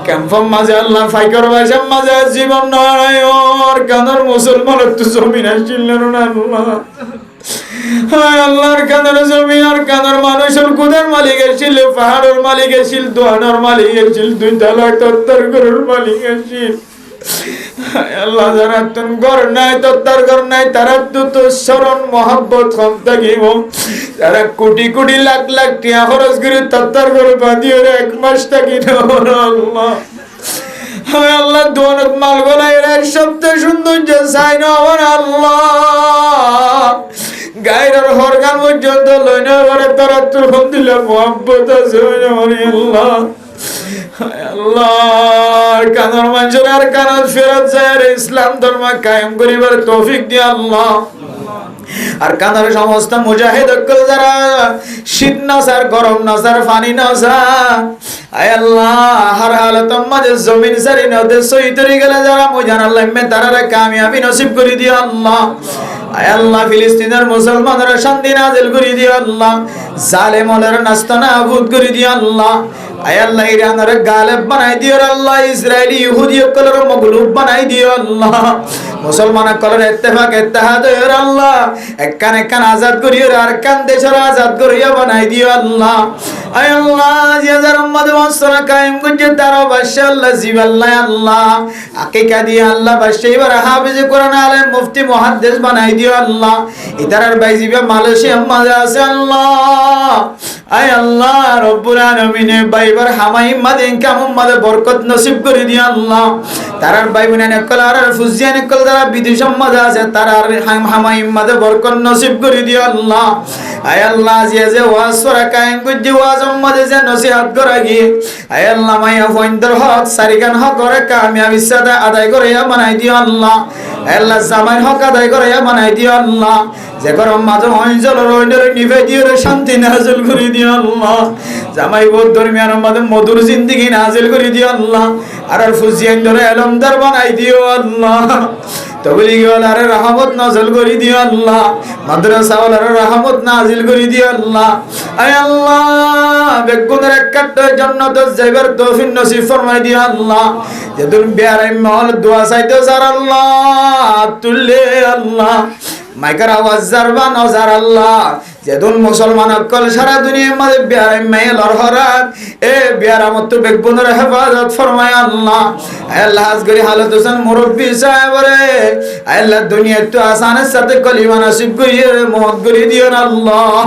ক্যাম্পম মাঝে আল্লাহ ফাইকর বাসার মাঝে জীবন নয় ওর কানার মুসলমান তো জমিন আসছিলেন না আল্লাহ হায় আল্লাহর কানার জমিন আর কানার মানুষের কুদের মালিক এসেছিল পাহাড়ের মালিক এসেছিল দোয়ানোর মালিক এসেছিল 2 ঘরের মালিক এসেছিল আল্লাহ যারা তুন ঘর নাই তোর ঘর নাই তারা তো শরণ মহব্বত কম থাকিব যারা কোটি কোটি লাখ লাখ টিয়া খরচ করে তোর ঘর বাঁধিয়ে 1 মাস থাকি আল্লাহ হায় আল্লাহ দোয়ানত মাল গলা এরা সবচেয়ে সৌন্দর্য চাই না আমার আল্লাহ গায়ের হরগান পর্যন্ত লইনা করে তারা তোর দিলে মহব্বত আছে আল্লাহ আল্লাহ কানার মানুষের আর কানার ফেরত যায় আর ইসলাম ধর্ম কায়েম করিবার তৌফিক দিয়ে আল্লাহ আর কানার সমস্ত মুজাহিদ যারা শীত নাসার গরম নাসার পানি নাসা আয় আল্লাহ হার হালত মাঝে জমিন সারি নদে সইতরি গেলে যারা মুজান আল্লাহ তারা কামিয়াবি নসিব করে দিও আল্লাহ আয় আল্লাহ ফিলিস্তিনের মুসলমানরা শান্তি নাজিল করে দিও আল্লাহ জালেমদের নাস্তানা আবুদ করে দিও আল্লাহ আয় আল্লাহ ইরানের গালেব বানাই দিও আল্লাহ ইসরায়েলি ইহুদি কলর মগলুব বানাই দিও আল্লাহ মুসলমান কলর ইত্তেফাক ইত্তেহাদ হইর আল্লাহ একখান আজাদ করিও আর কান দেশের আজাদ করিয়া বানাই দিও আল্লাহ আয় আল্লাহ জিয়াজার উম্মত ওয়াসনা কায়েম করতে তারা বাদশা আল্লাহ জিবাল্লাহ আল্লাহ আকিকা দিয়ে আল্লাহ বাদশা এবার হাফেজ কোরআন আলেম মুফতি মুহাদ্দিস বানাই দিও আল্লাহ ইতারার বাইজিবা মালয়েশিয়া মাঝে আছে আল্লাহ আয় আল্লাহ রব্বুল আলামিন বাইবার হামাই মাদিন কাম মাদে বরকত নসিব করে দিও আল্লাহ তারার ভাই বোনের কল আর ফুজিয়ান কল যারা বিদেশের মাঝে আছে তারা হামাইম মাঝে বরকত নসিব করে দিও আল্লাহ। আয় আল্লাহ যে ওয়াজ করা কায়েম করছি ওয়াজের মাঝে যে নসিহত করা গিয়ে আয় আল্লাহ মাইয়া ফইন্দর হক সারিগান হক করে কামিয়াবি সাথে আদায় করে বানাই দিও আল্লাহ। আল্লাহ জামাইর হক আদায় করে বানাই দিও আল্লাহ। যে গরম মাঝে অঞ্চল নিভে দিও শান্তি নাজিল করে দিও আল্লাহ। জামাই বোধ দরমিয়ান মাঝে মধুর জিন্দিগি নাজিল করে দিও আল্লাহ। আর ফুজিয়ান ধরে এলমদার বানাই দিও আল্লাহ। তবলিগওয়ালার রহমত নাজিল করে দিও আল্লাহ। মাদ্রাসাওয়ালার রহমত নাজিল করে দিও আল্লাহ। আয় আল্লাহ বেগুনের একটা জান্নাত যাইবার তৌফিক নসিব ফরমাই দিও আল্লাহ। যেদিন বিয়ারাই মহল দোয়া চাইতে যার আল্লাহ তুললে আল্লাহ মাইকার আওয়াজ জারবা নজার আল্লাহ। যেদিন মুসলমান অকল সারা দুনিয়ার মাঝে বিয়ারাই মেয়েলর হরাত এ বিয়ারা মত বেগুনের হেফাজত ফরমাই আল্লাহ। আল্লাহ আজগরি হালত হোসেন মুরব্বী সাহেব রে আল্লাহ দুনিয়া তো আসানের সাথে কলিমা নসিব করিয়ে মত করে দিও আল্লাহ।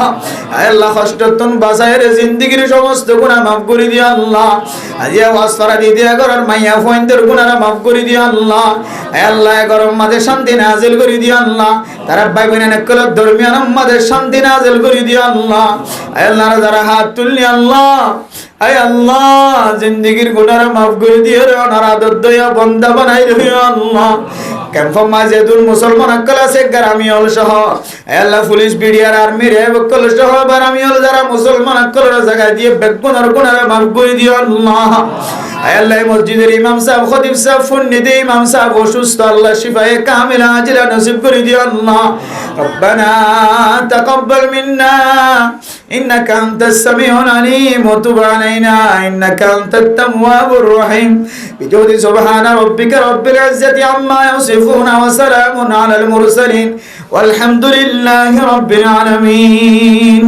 আল্লাহ কষ্টতন বাসায়ের জিন্দেগির সমস্ত গুনাহ মাফ করে দিও আল্লাহ। আজিয়া ওয়াসফারা দিদিয়া করার মাইয়া ফইনদের গুনাহ মাফ করে দিও আল্লাহ। আল্লাহ গরম মাঝে শান্তি নাজিল করে দিও আল্লাহ। তারা ভাই বোনের একল ধর্মীয় মাঝে শান্তি নাজিল করে দিও আল্লাহ। আল্লাহ যারা হাত তুললি আল্লাহ আয় আল্লাহ জিন্দেগির গুনাহ মাফ করে দিও রে অনারাধ দয়া বন্দা বানাই দিও আল্লাহ। ক্যাম্পের মাঝে দুল মুসলমান অকল আছে গ্রামীণ সহ আল্লাহ পুলিশ বিডিআর আর্মি র্যাব অকল সহ গ্রামীণ যারা মুসলমান অকল জায়গায় দিয়ে বেগুনের গুনাহ মাফ করে দিও আল্লাহ। আল্লাহ মসজিদের ইমাম সাহেব খতিব সাহেব ফুন্নিদি ইমাম সাহেব অসুস্থ আল্লাহ শিফায়ে কামিলা আজিলা নসিব করে দিও আল্লাহ। রব্বানা তাকাব্বাল মিন্না ইন্নাকা আনতাস সামিউল আলিম ওয়া তুব আলাইনা ইন্নাকা আনতাত তাওয়াবুর রহিম বিজুদি সুবহানা রাব্বিকা রাব্বিল ইজ্জাতি আম্মা ইয়াসিফুন ওয়া সালামুন আলাল মুরসালিন ওয়ালহামদুলিল্লাহি রাব্বিল আলামিন।